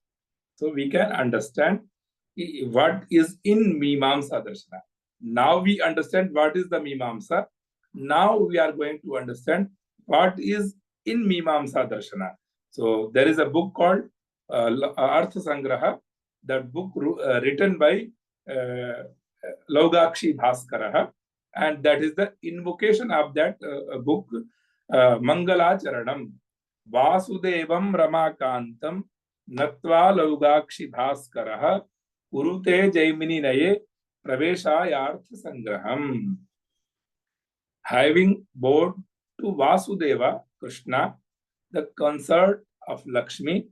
So we can understand what is in Mimamsa Darshana. Now we understand what is the Mimamsa. Now we are going to understand what is in Mimamsa Darshana. So there is a book called Artha Sangraha, that book written by Laugakshi Bhaskara, and that is the invocation of that book, Mangalacharanam, Vasudevam Ramakantam, Natva Laugakshi Bhaskara, Urute Jaimini Naye, Praveshayartha Sangraham. Having bowed to Vasudeva, Krishna, the consort of Lakshmi,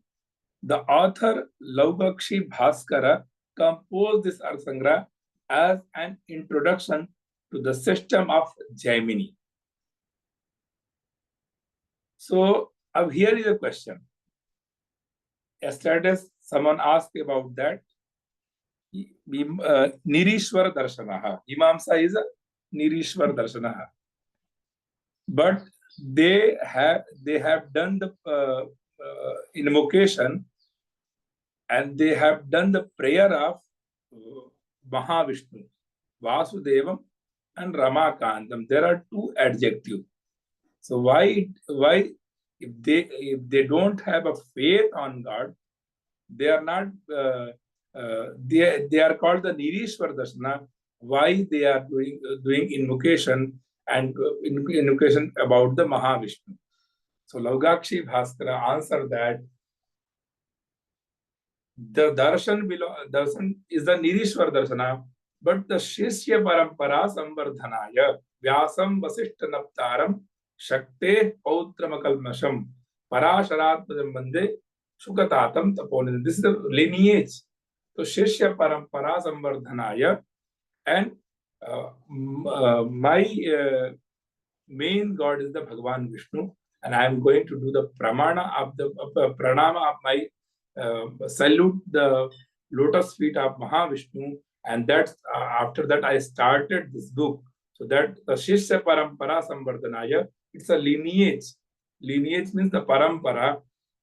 the author Laugakshi Bhaskara composed this Arsangra as an introduction to the system of Jaimini. So here is a question. Yesterday someone asked about that. Nirishwar Darshanaha. Mimamsa is a Nirishwar Darshanaha. But they have done the invocation, and they have done the prayer of Mahavishnu, Vasudevam and Ramakantam. There are two adjectives. So why if they don't have a faith on God, they are not they are called the Nirishwar Darshana. Why they are doing invocation and invocation about the Mahavishnu? So Laugakshi Bhaskara answered that the darshan is the Nirishwar Darshana, but the Shishya Parampara Samvardhanaya Vyasam Vasishta Naptaram Shakte Pautramakalmasham Parasharatmadam Bande Shukatatam Taponin. This is the lineage. So Shishya Parampara Samvardhanaya, and my main God is the Bhagavan Vishnu, and I am going to do the pramana of the pranama of my salute the lotus feet of Mahavishnu, and that's after that I started this book. So that the Shishya Parampara Samvardhanaya, it's a lineage. Lineage means the parampara.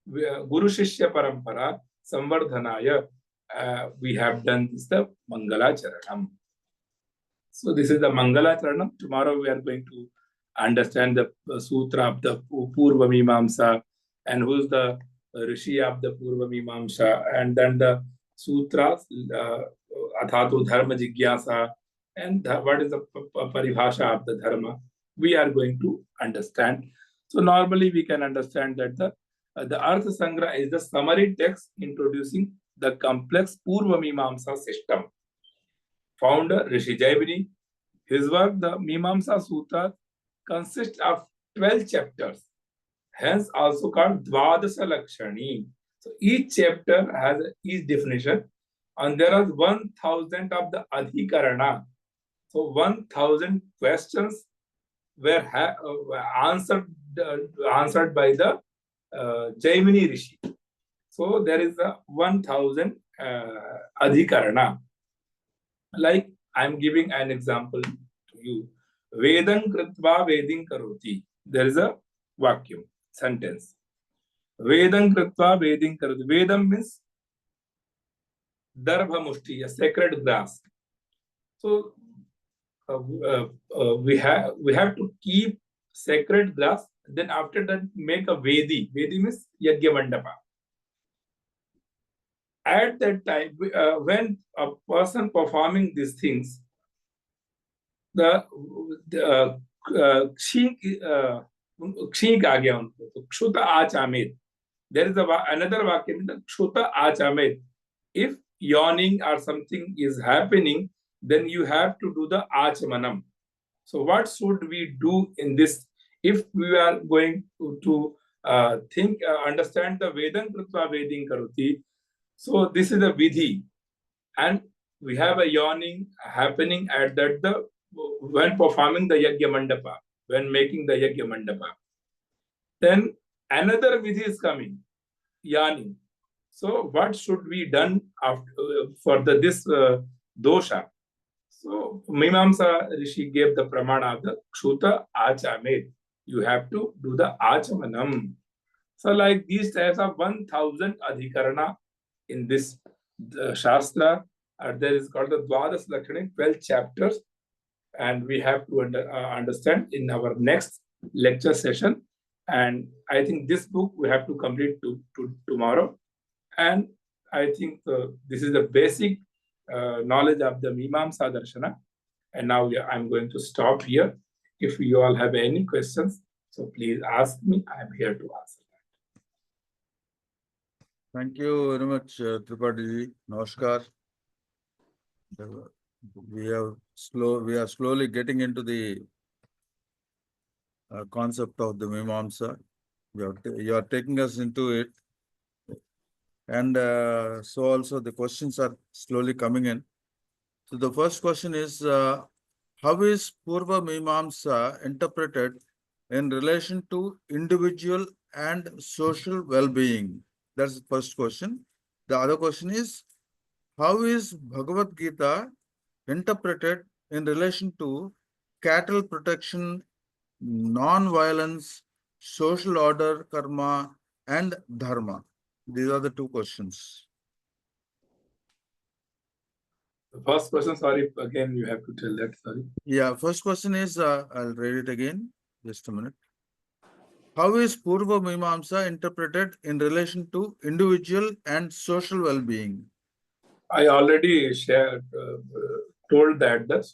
Guru Shishya Parampara Samvardhanaya. We have done this the Mangala Charanam. So this is the Mangala Charanam. Tomorrow we are going to understand the sutra of the Purva Mimamsa, and who is the Rishi of the Purva Mimamsa, and then the sutras, Athatu Dharma Jigyasa, and what is the Paribhasha of the Dharma. We are going to understand. So normally we can understand that the Artha Sangra is the summary text introducing the complex Purva Mimamsa system. Founder Rishi Jaimini, his work, the Mimamsa Sutra, consists of 12 chapters, hence also called Dvadasa Lakshani. So each chapter has each definition, and there are 1,000 of the Adhikarana. So 1,000 questions were answered by the Jaimini Rishi. So there is a 1,000 Adhikarana. Like I am giving an example to you. Vedam Kritva Veding Karoti. There is a vacuum, sentence. Vedam Kritva Veding Karoti. Vedam means Darbha Mushti, a sacred grass. So we have to keep sacred grass. Then after that, make a Vedi. Vedi means Yajna Mandapa. At that time, when a person performing these things, the Kshik aa gaya unko, Kshuta Achamed. There is another vacuum, the Kshuta Achamed. If yawning or something is happening, then you have to do the Achamanam. So what should we do in this? If we are going to understand the Vedam Kritva Veding Karoti, so this is a Vidhi, and we have a yawning happening at that when performing the Yajna Mandapa, when making the Yajna Mandapa. Then another Vidhi is coming, yawning. So what should be done after, for this dosha? So Mimamsa Rishi gave the pramana of the Kshuta Achamed. You have to do the Achamanam. So like these types of 1000 Adhikarana in this Shastra, there is called the Dwadas Lakshani, 12 chapters, and we have to understand in our next lecture session. And I think this book we have to complete to tomorrow. And I think this is the basic knowledge of the Mimamsa Darshana. And now I'm going to stop here. If you all have any questions, so please ask me. I'm here to answer that. Thank you very much, Tripati ji. Namaskar. We are slowly getting into the concept of the Mimamsa. You are taking us into it. And so also the questions are slowly coming in. So the first question is, how is Purva Mimamsa interpreted in relation to individual and social well-being? That's the first question. The other question is, how is Bhagavad Gita interpreted in relation to cattle protection, non-violence, social order, karma, and dharma? These are the two questions. The first question, sorry, again, you have to tell that, sorry. Yeah, first question is, I'll read it again, just a minute. How is Purva Mimamsa interpreted in relation to individual and social well-being? I already shared, told that that's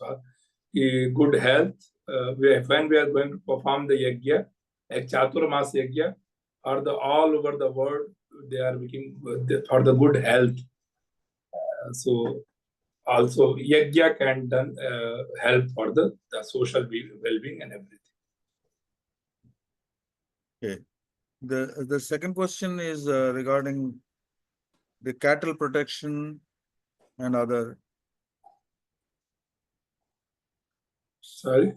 good health. When we are going to perform the yajna, like Chaturmas yajna, or all over the world, they are making for the good health. So also yajna can done help for the social well-being and everything. Okay. The second question is regarding the cattle protection and other. Sorry?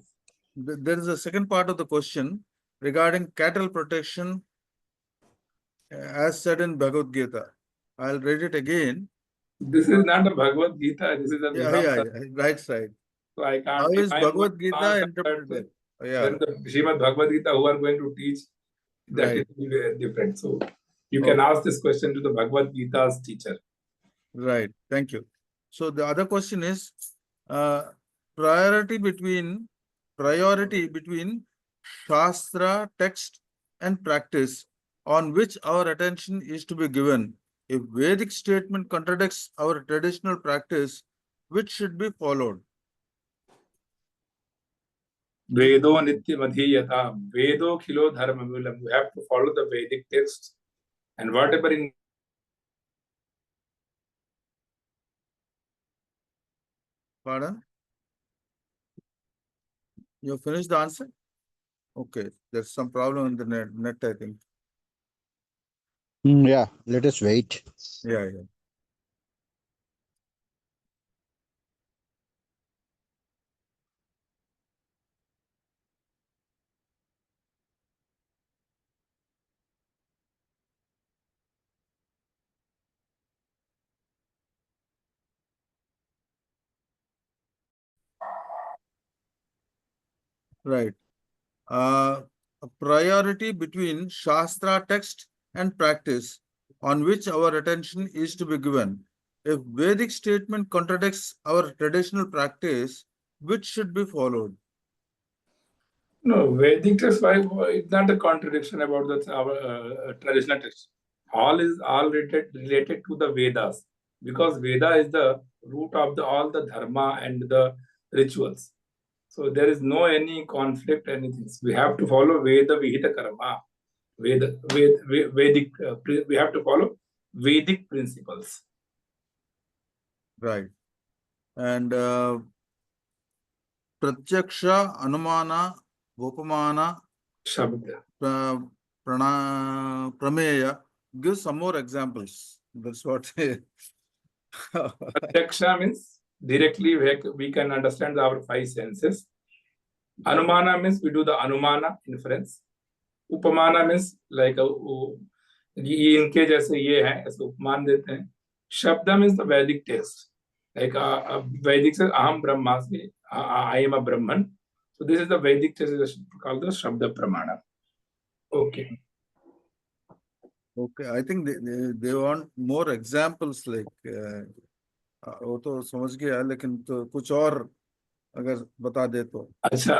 There is a second part of the question regarding cattle protection as said in Bhagavad Gita. I'll read it again. This is not a Bhagavad Gita, this is a Mimamsa. Right. So I can't. How is Bhagavad Gita interpreted? Then the Srimad Bhagavad Gita who are going to teach, that Right. is different. So you can ask this question to the Bhagavad Gita's teacher. Right. Thank you. So the other question is priority between Shastra text and practice on which our attention is to be given. If Vedic statement contradicts our traditional practice, which should be followed? Vedo nityam adhiyata, Vedo khilo dharma mulam. We have to follow the Vedic text, and whatever in Pardon? You finished the answer? Okay, there's some problem in the net, I think. Yeah, let us wait. Yeah. Right. A priority between Shastra text and practice on which our attention is to be given. If Vedic statement contradicts our traditional practice, which should be followed? no Vedic text, it's not a contradiction about our traditional text. All is all related to the Vedas, because Veda is the root of all the dharma and the rituals. So there is no any conflict, anything. We have to follow Veda Vihita Karma. Vedic, we have to follow Vedic principles. Right. And Pratyaksha, Anumana, Upamana, Shabda. Prameya. Give some more examples. That's what. Pratyaksha means directly we can understand our five senses. Anumana means we do the Anumana inference. Upamana means like ये इनके जैसे ये है, ऐसे उपमान देते हैं। शब्द मीन्स द वैदिक टेक्स्ट, लाइक वैदिक से अहम ब्रह्मास्मि, I am a Brahman, so this is the Vedic text is called the Shabda Pramana. Okay. Okay, I think they want more examples like वो तो समझ गया, लेकिन तो कुछ और अगर बता दे तो। अच्छा,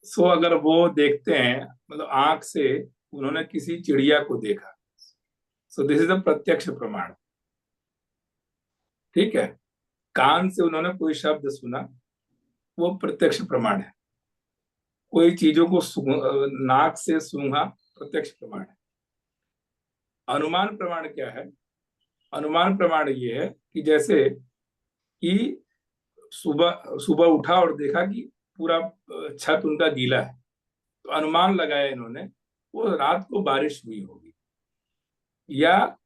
सो अगर वो देखते हैं, मतलब आंख से उन्होंने किसी चिड़िया को देखा, सो दिस इज अ प्रत्यक्ष प्रमाण। ठीक है, कान से उन्होंने कोई शब्द सुना, वो प्रत्यक्ष प्रमाण है। कोई चीजों को नाक से सूंघा, प्रत्यक्ष प्रमाण है। अनुमान प्रमाण क्या है? अनुमान प्रमाण ये है कि जैसे कि सुबह सुबह उठा और देखा कि पूरा छत उनका गीला है, तो अनुमान लगाया इन्होंने वो रात को बारिश हुई होगी। या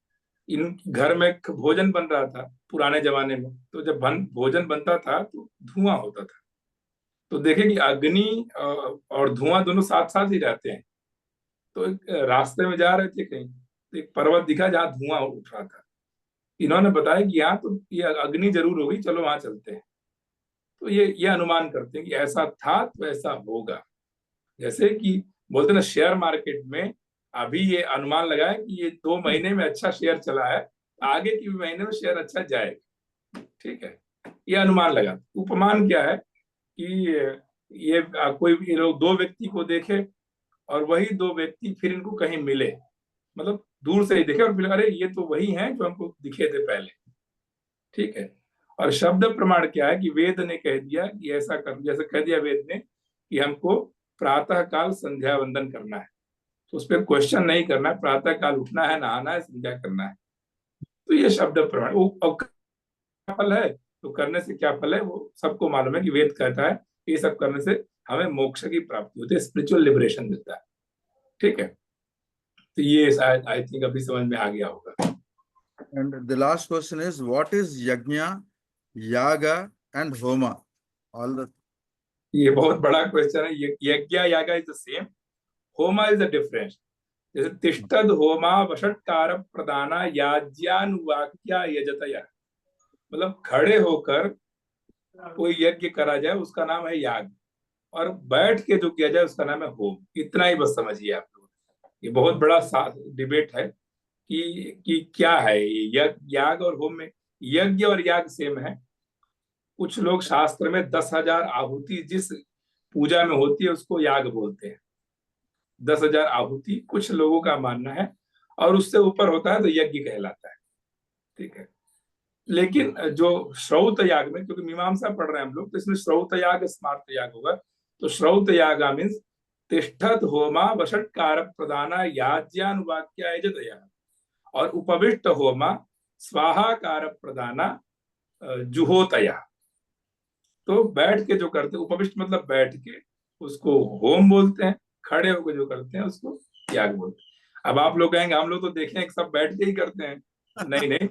इन घर में भोजन बन रहा था पुराने जमाने में, तो जब भोजन बनता था तो धुआं होता था, तो देखे कि अग्नि और धुआं दोनों साथ साथ ही रहते हैं। तो एक रास्ते में जा रहे थे कहीं, तो एक पर्वत दिखा जहाँ धुआं उठ रहा था। इन्होंने बताया कि यहाँ तो ये अग्नि जरूर होगी, चलो वहां चलते हैं। तो ये अनुमान करते हैं कि ऐसा था तो ऐसा होगा। जैसे कि बोलते ना शेयर मार्केट में अभी ये अनुमान लगाया कि ये 2 महीने में अच्छा शेयर चला है, आगे के महीने में शेयर अच्छा जाएगा। ठीक है, ये अनुमान लगा। उपमान क्या है कि ये कोई लोग 2 व्यक्ति को देखे और वही 2 व्यक्ति फिर इनको कहीं मिले, मतलब दूर से ही देखे और फिर अरे ये तो वही हैं जो हमको दिखे थे पहले। ठीक है, और शब्द प्रमाण क्या है कि वेद ने कह दिया कि ऐसा कर, जैसे कह दिया वेद ने कि हमको प्रातः काल संध्या वंदन करना है, तो उस पर क्वेश्चन नहीं करना है, प्रातः काल उठना है, नहाना है, संध्या करना है। तो ये शब्द प्रमाण। वो क्या फल है, तो करने से क्या फल है वो सबको मालूम है कि वेद कहता है ये सब करने से हमें मोक्ष की प्राप्ति होती है, स्पिरिचुअल लिबरेशन मिलता है। ठीक है, तो ये शायद आई थिंक अभी समझ में आ गया होगा। And the last question is, what is yajna, yaga, and homa? All the ये बहुत बड़ा क्वेश्चन है। यज्ञ यागा इज द सेम, होमा इज द डिफरेंस। जैसे तिष्ठद होमा वषट्कार प्रदाना याज्ञानुवाक्या यजतया, मतलब खड़े होकर कोई यज्ञ करा जाए उसका नाम है याग, और बैठ के जो किया जाए उसका नाम है होम। इतना ही बस समझिए आप लोग। ये बहुत बड़ा डिबेट है कि क्या है ये याग और होम में। यज्ञ और याग सेम है। कुछ लोग शास्त्र में 10,000 आहुति जिस पूजा में होती है उसको याग बोलते हैं। 10,000 आहुति कुछ लोगों का मानना है, और उससे ऊपर होता है तो यज्ञ कहलाता है। ठीक है, लेकिन जो श्रौत याग में, क्योंकि मीमांसा पढ़ रहे हैं हम लोग, तो इसमें श्रौत याग स्मार्त याग होगा। तो श्रौत यागा मीन्स तिष्ठत होमा वषट्कार प्रदाना याज्ञानुवाक्या यजतया, और उपविष्ट होमा स्वाहाकार प्रदाना जुहोतया। तो बैठ के जो करते हैं, उपविष्ट मतलब बैठ के, उसको होम बोलते हैं। खड़े होकर जो करते हैं उसको याग बोलते हैं। अब आप लोग कहेंगे हम लोग तो देखे हैं सब बैठ के ही करते हैं। नहीं नहीं,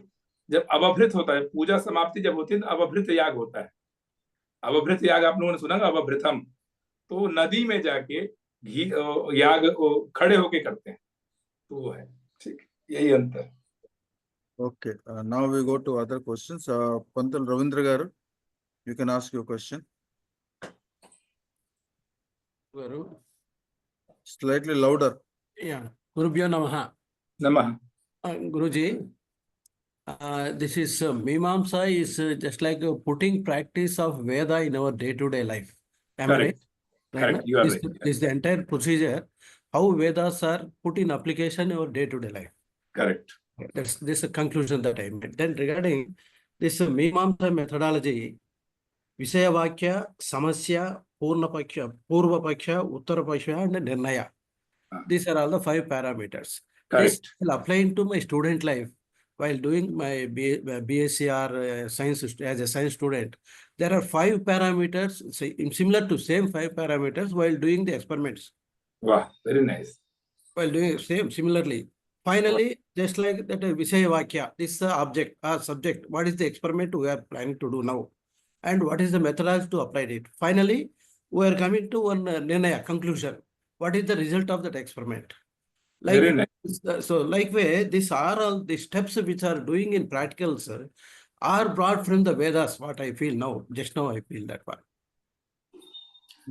जब अवभृत होता है, पूजा समाप्ति जब होती है तो अवभृत याग होता है। अवभृत याग आप लोगों ने सुना, अवभृतम, तो नदी में जाके घी याग खड़े होके करते हैं, तो वो है। ठीक, यही अंतर। Okay, now we go to other questions. Pantal Ravindra garu, you can ask your question. Guru. Slightly louder. Yeah. Gurubhyo Namaha. नमः। Guruji, this is Mimamsa is just like putting practice of Veda in our day-to-day life. Am I right? Correct. Correct. You are right. This is the entire procedure, how Vedas are put in application in our day-to-day life. Correct. That's this is a conclusion that I made. Then regarding this Mimamsa methodology, Visaya Vakya, Samasya, Purva Paksha, Uttara Paksha, and Nirnaya. These are all the 5 parameters. This Correct. will apply into my student life while doing my BSc or science as a science student. There are 5 parameters, similar to same 5 parameters while doing the experiments. Wow, very nice. While doing similarly. Finally, just like that Visaya Vakya, this is the object or subject. What is the experiment we are planning to do now? And what is the methodology to apply it? Finally, we are coming to one Nirnaya conclusion. What is the result of that experiment? Very Like, nice. so like way, these are all the steps which are doing in practicals are brought from the Vedas, what I feel now. Just now I feel that one.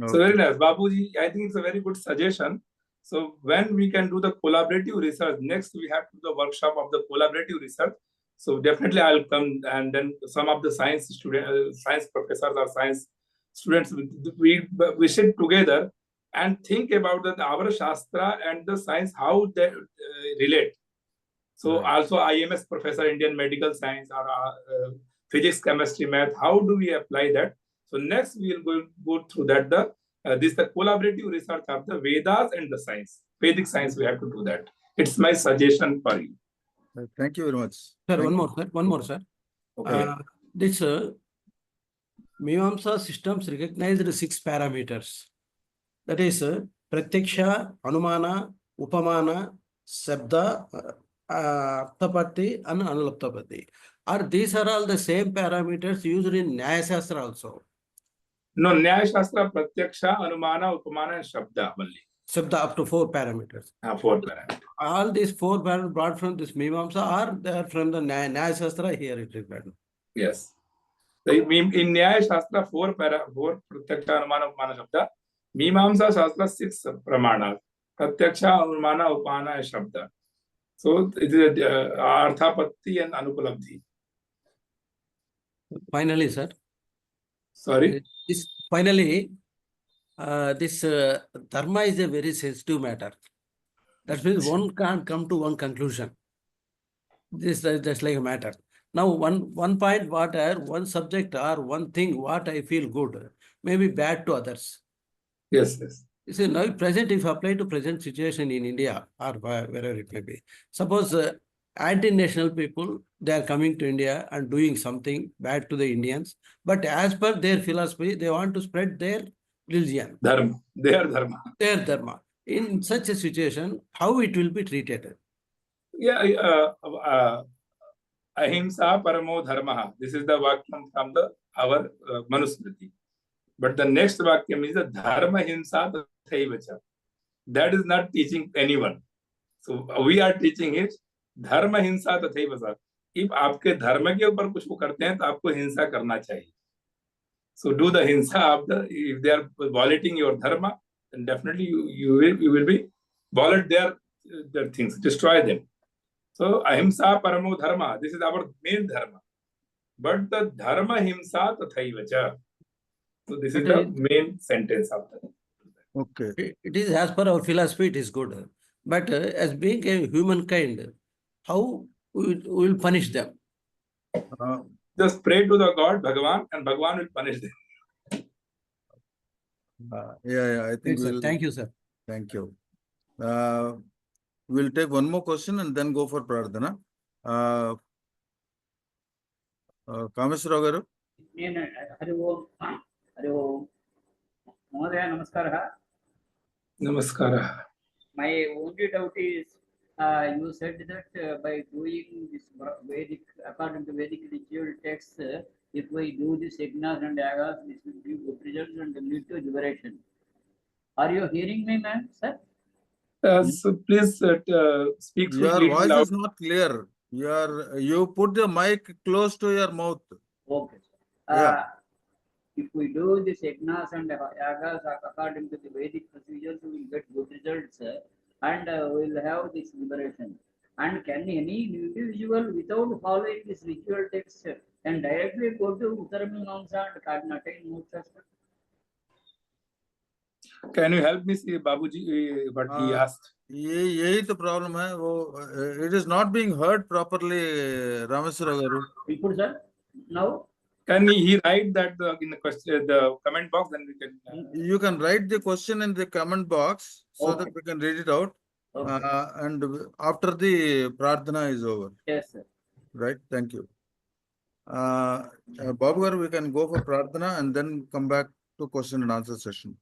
So very nice. Babuji, I think it's a very good suggestion. So when we can do the collaborative research, next we have to do the workshop of the collaborative research. So definitely I'll come, and then some of the science students, science professors or science students, we sit together and think about that our Shastra and the science, how they relate. So Right. also IMS professor, Indian medical science, or physics, chemistry, math, how do we apply that? So next we will go through that, the collaborative research of the Vedas and the science, Vedic science. We have to do that. It's my suggestion for you. Thank you very much. Sir, Thank one you. more, sir. One more, sir. Okay. This Mimansa systems recognized 6 parameters. That is Pratyaksha, Anumana, Upamana, Sabda, Arthapatti, and Anulaptapatti. These are all the same parameters used in Nyaya Shastra also. No, Nyaya Shastra, Pratyaksha, Anumana, Upamana, and Shabda only. Sabda up to 4 parameters. 4 parameters. All these 4 parameters brought from this Mimamsa are there from the Nyaya Shastra. Here it is written. Yes. So in Nyaya Shastra, 4 Pratyaksha, Anumana, Upamana, Shabda. Mimamsa Shastra, 6 Pramana. Pratyaksha, Anumana, Upamana, and Shabda. So it is Arthapatti and Anukulabdhi. Finally, sir. Sorry? This finally, this dharma is a very sensitive matter. That means one can't come to one conclusion. This is just like a matter. Now, one point, one subject or one thing, what I feel good, may be bad to others. Yes, yes. You see, now present, if applied to present situation in India or wherever it may be, suppose anti-national people, they are coming to India and doing something bad to the Indians, but as per their philosophy, they want to spread their religion. Dharma. Their Dharma. Their dharma. In such a situation, how it will be treated? Yeah, Ahimsa Paramo Dharma. This is the Vakyam from our Manusmriti. But the next Vakyam is the Dharma Himsa Tathaivacha. That is not teaching anyone. So we are teaching it Dharma Himsa Tathaivacha. If आपके धर्म के ऊपर कुछ वो करते हैं तो आपको हिंसा करना चाहिए. So do the hinsa of if they are violating your dharma, then definitely you will be violate their things, destroy them. So ahimsa paramo dharma. This is our main dharma. But the dharma himsa tathaivacha. So this is the main sentence of that. Okay. It is as per our philosophy, it is good. But as being a humankind, how we will punish them? Just pray to the God, Bhagavan, and Bhagavan will punish them. Yeah, I think we'll. Thank you, sir. Thank you. We'll take one more question and then go for Prarthana. Kameswara garu. Hari ओम महोदय नमस्कारः. Namaskara. My only doubt is you said that by doing this Vedic, according to Vedic ritual texts, if we do this yajnas and yagas, this will give good results and lead to liberation. Are you hearing me, ma'am, sir? So please speak. Your voice is not clear. You put the mic close to your mouth. Okay. Yeah. If we do this yajnas and yagas according to the Vedic procedures, we will get good results and we will have this liberation. And can any individual, without following this ritual text, can directly go to Uttara Mimansa and can attain moksha? Can you help me see Babuji what he asked? यही तो problem है वो it is not being heard properly, Rameswara garu. People, sir, now? Can he write that in the question, the comment box, then we can. You can write the question in the comment box so that we can read it out. Okay. And after the Prarthana is over. Yes, sir. Right, thank you. Babu garu, we can go for Prarthana and then come back to question and answer session.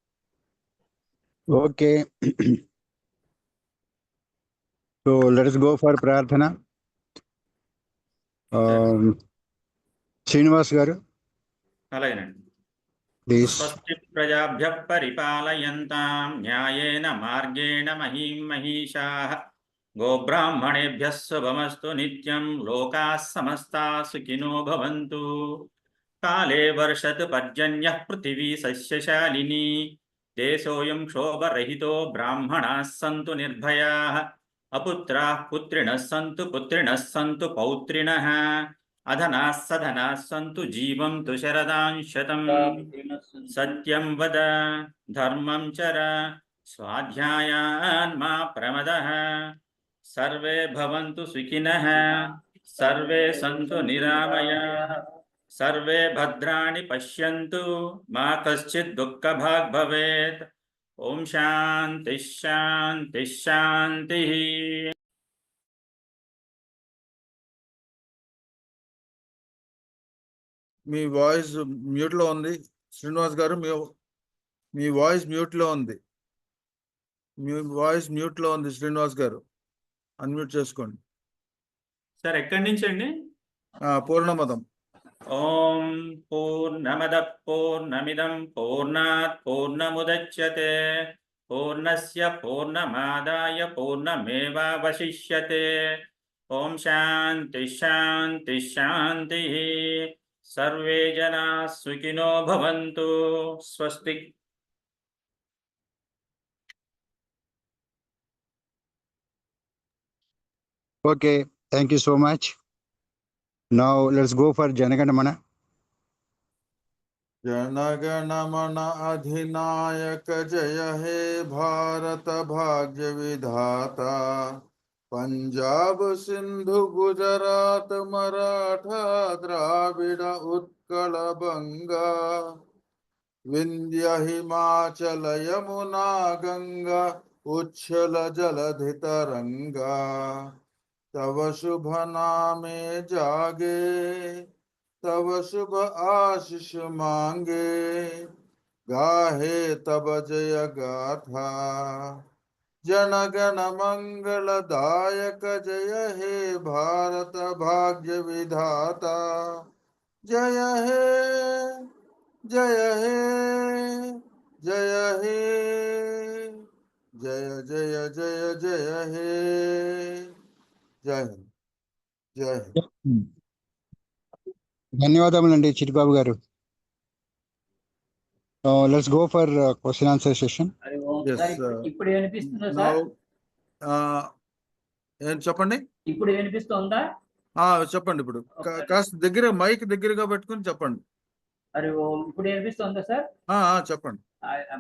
Okay. So let us go for Prarthana. Srinivas garu. అలాగేనండి. Please. స్వస్తి ప్రజాభ్యః పరిపాలయంతాం న్యాయేన మార్గేణ మహీం మహిషాః गोब्राह्मणेभ्यः शुभमस्तु नित्यं लोकाः समस्ताः सुखिनो भवन्तु काले वर्षतु पर्जन्यः पृथिवी सस्यशालिनी देशोऽयं क्षोभरहितो ब्राह्मणाः सन्तु निर्भयाः अपुत्राः पुत्रिणः सन्तु पौत्रिणः अधनाः सधनाः सन्तु जीवन्तु शरदां शतम् सत्यं वद धर्मं चर स्वाध्यायान् मा प्रमदः सर्वे भवन्तु सुखिनः सर्वे सन्तु निरामयाः सर्वे भद्राणि पश्यन्तु मा कश्चित् दुःखभाग् भवेत् ओम शांति शांति शांति మీ వాయిస్ మ్యూట్ లో ఉంది శ్రీనివాస్ గారు మీ వాయిస్ మ్యూట్ లో ఉంది శ్రీనివాస్ గారు అన్మ్యూట్ చేసుకోండి సార్ ఎక్కడి నుంచి అండి పూర్ణమదం ఓం పూర్ణమద పూర్ణమిదం పూర్ణాత్ పూర్ణముదచ్యతే పూర్ణస్య పూర్ణమాదాయ పూర్ణమేవావశిష్యతే ఓం శాంతి శాంతి శాంతి सर्वे जनाः सुखिनो भवन्तु स्वस्ति Okay, thank you so much. Now let's go for Janaganamana. Jana Gana Mana अधिनायक जय हे भारत भाग्य विधाता पंजाब सिंधु गुजरात मराठा द्राविड़ उत्कल बंगा विंध्य हिमाचल यमुना गंगा उच्छल जलधि तरंगा तव शुभ नामे जागे तब शुभ आशीष मांगे गाहे तब जय गाथा जनगण मंगल दायक जय हे भारत भाग्य विधाता जय हे जय हे जय हे जय जय जय जय हे जय जय ధన్యవాదములండి చిట్టిబాబు గారు. Let's go for question answer session. Yes, ఇప్పుడు వినిపిస్తుందా now సార్? ఏం చెప్పండి ఇప్పుడు వినిపిస్తుందా? చెప్పండి ఇప్పుడు కాస్త దగ్గర మైక్ దగ్గరగా పెట్టుకుని చెప్పండి. అరే ఇప్పుడు వినిపిస్తుందా సార్? చెప్పండి.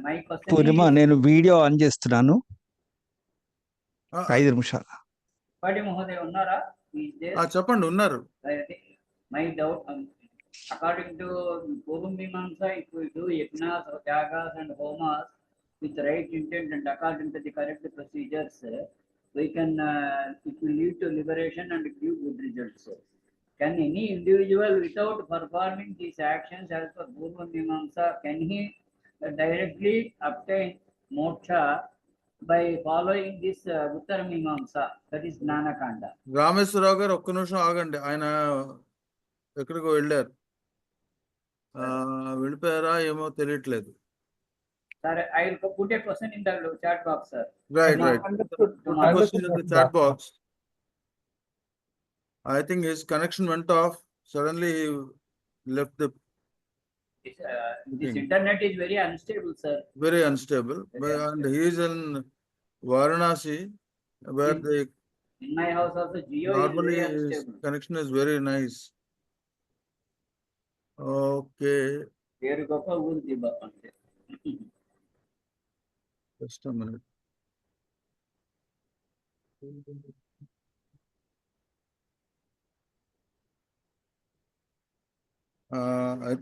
మైక్ పూర్ణిమ నేను వీడియో ఆన్ చేస్తున్నాను 5 నిమిషాలు. పాటి మహోదయ ఉన్నారా? చెప్పండి ఉన్నారు. My doubt, according to Purva Mimansa, if we do yajnas, yagas and homas with right intent and according to the correct procedures, we can, it will lead to liberation and give good results. Can any individual without performing these actions as per Purva Mimansa, can he directly obtain moksha by following this Uttara Mimansa, that is Gnana Kanda? Rameshwar Rao గారు ఒక్క నిమిషం ఆగండి, ఆయన ఎక్కడికో వెళ్ళారు, వెళ్ళిపోయారా ఏమో తెలియట్లేదు. Sir, I will put a question in the chat box, sir. Right. Question in the chat box. I think his connection went off. Suddenly he left the. This internet is very unstable, sir. Very unstable. And he is in Varanasi, where In my house also, Geo normally is very his unstable. connection is very nice. Okay. Very goppa uru diba ante. Just a minute. I think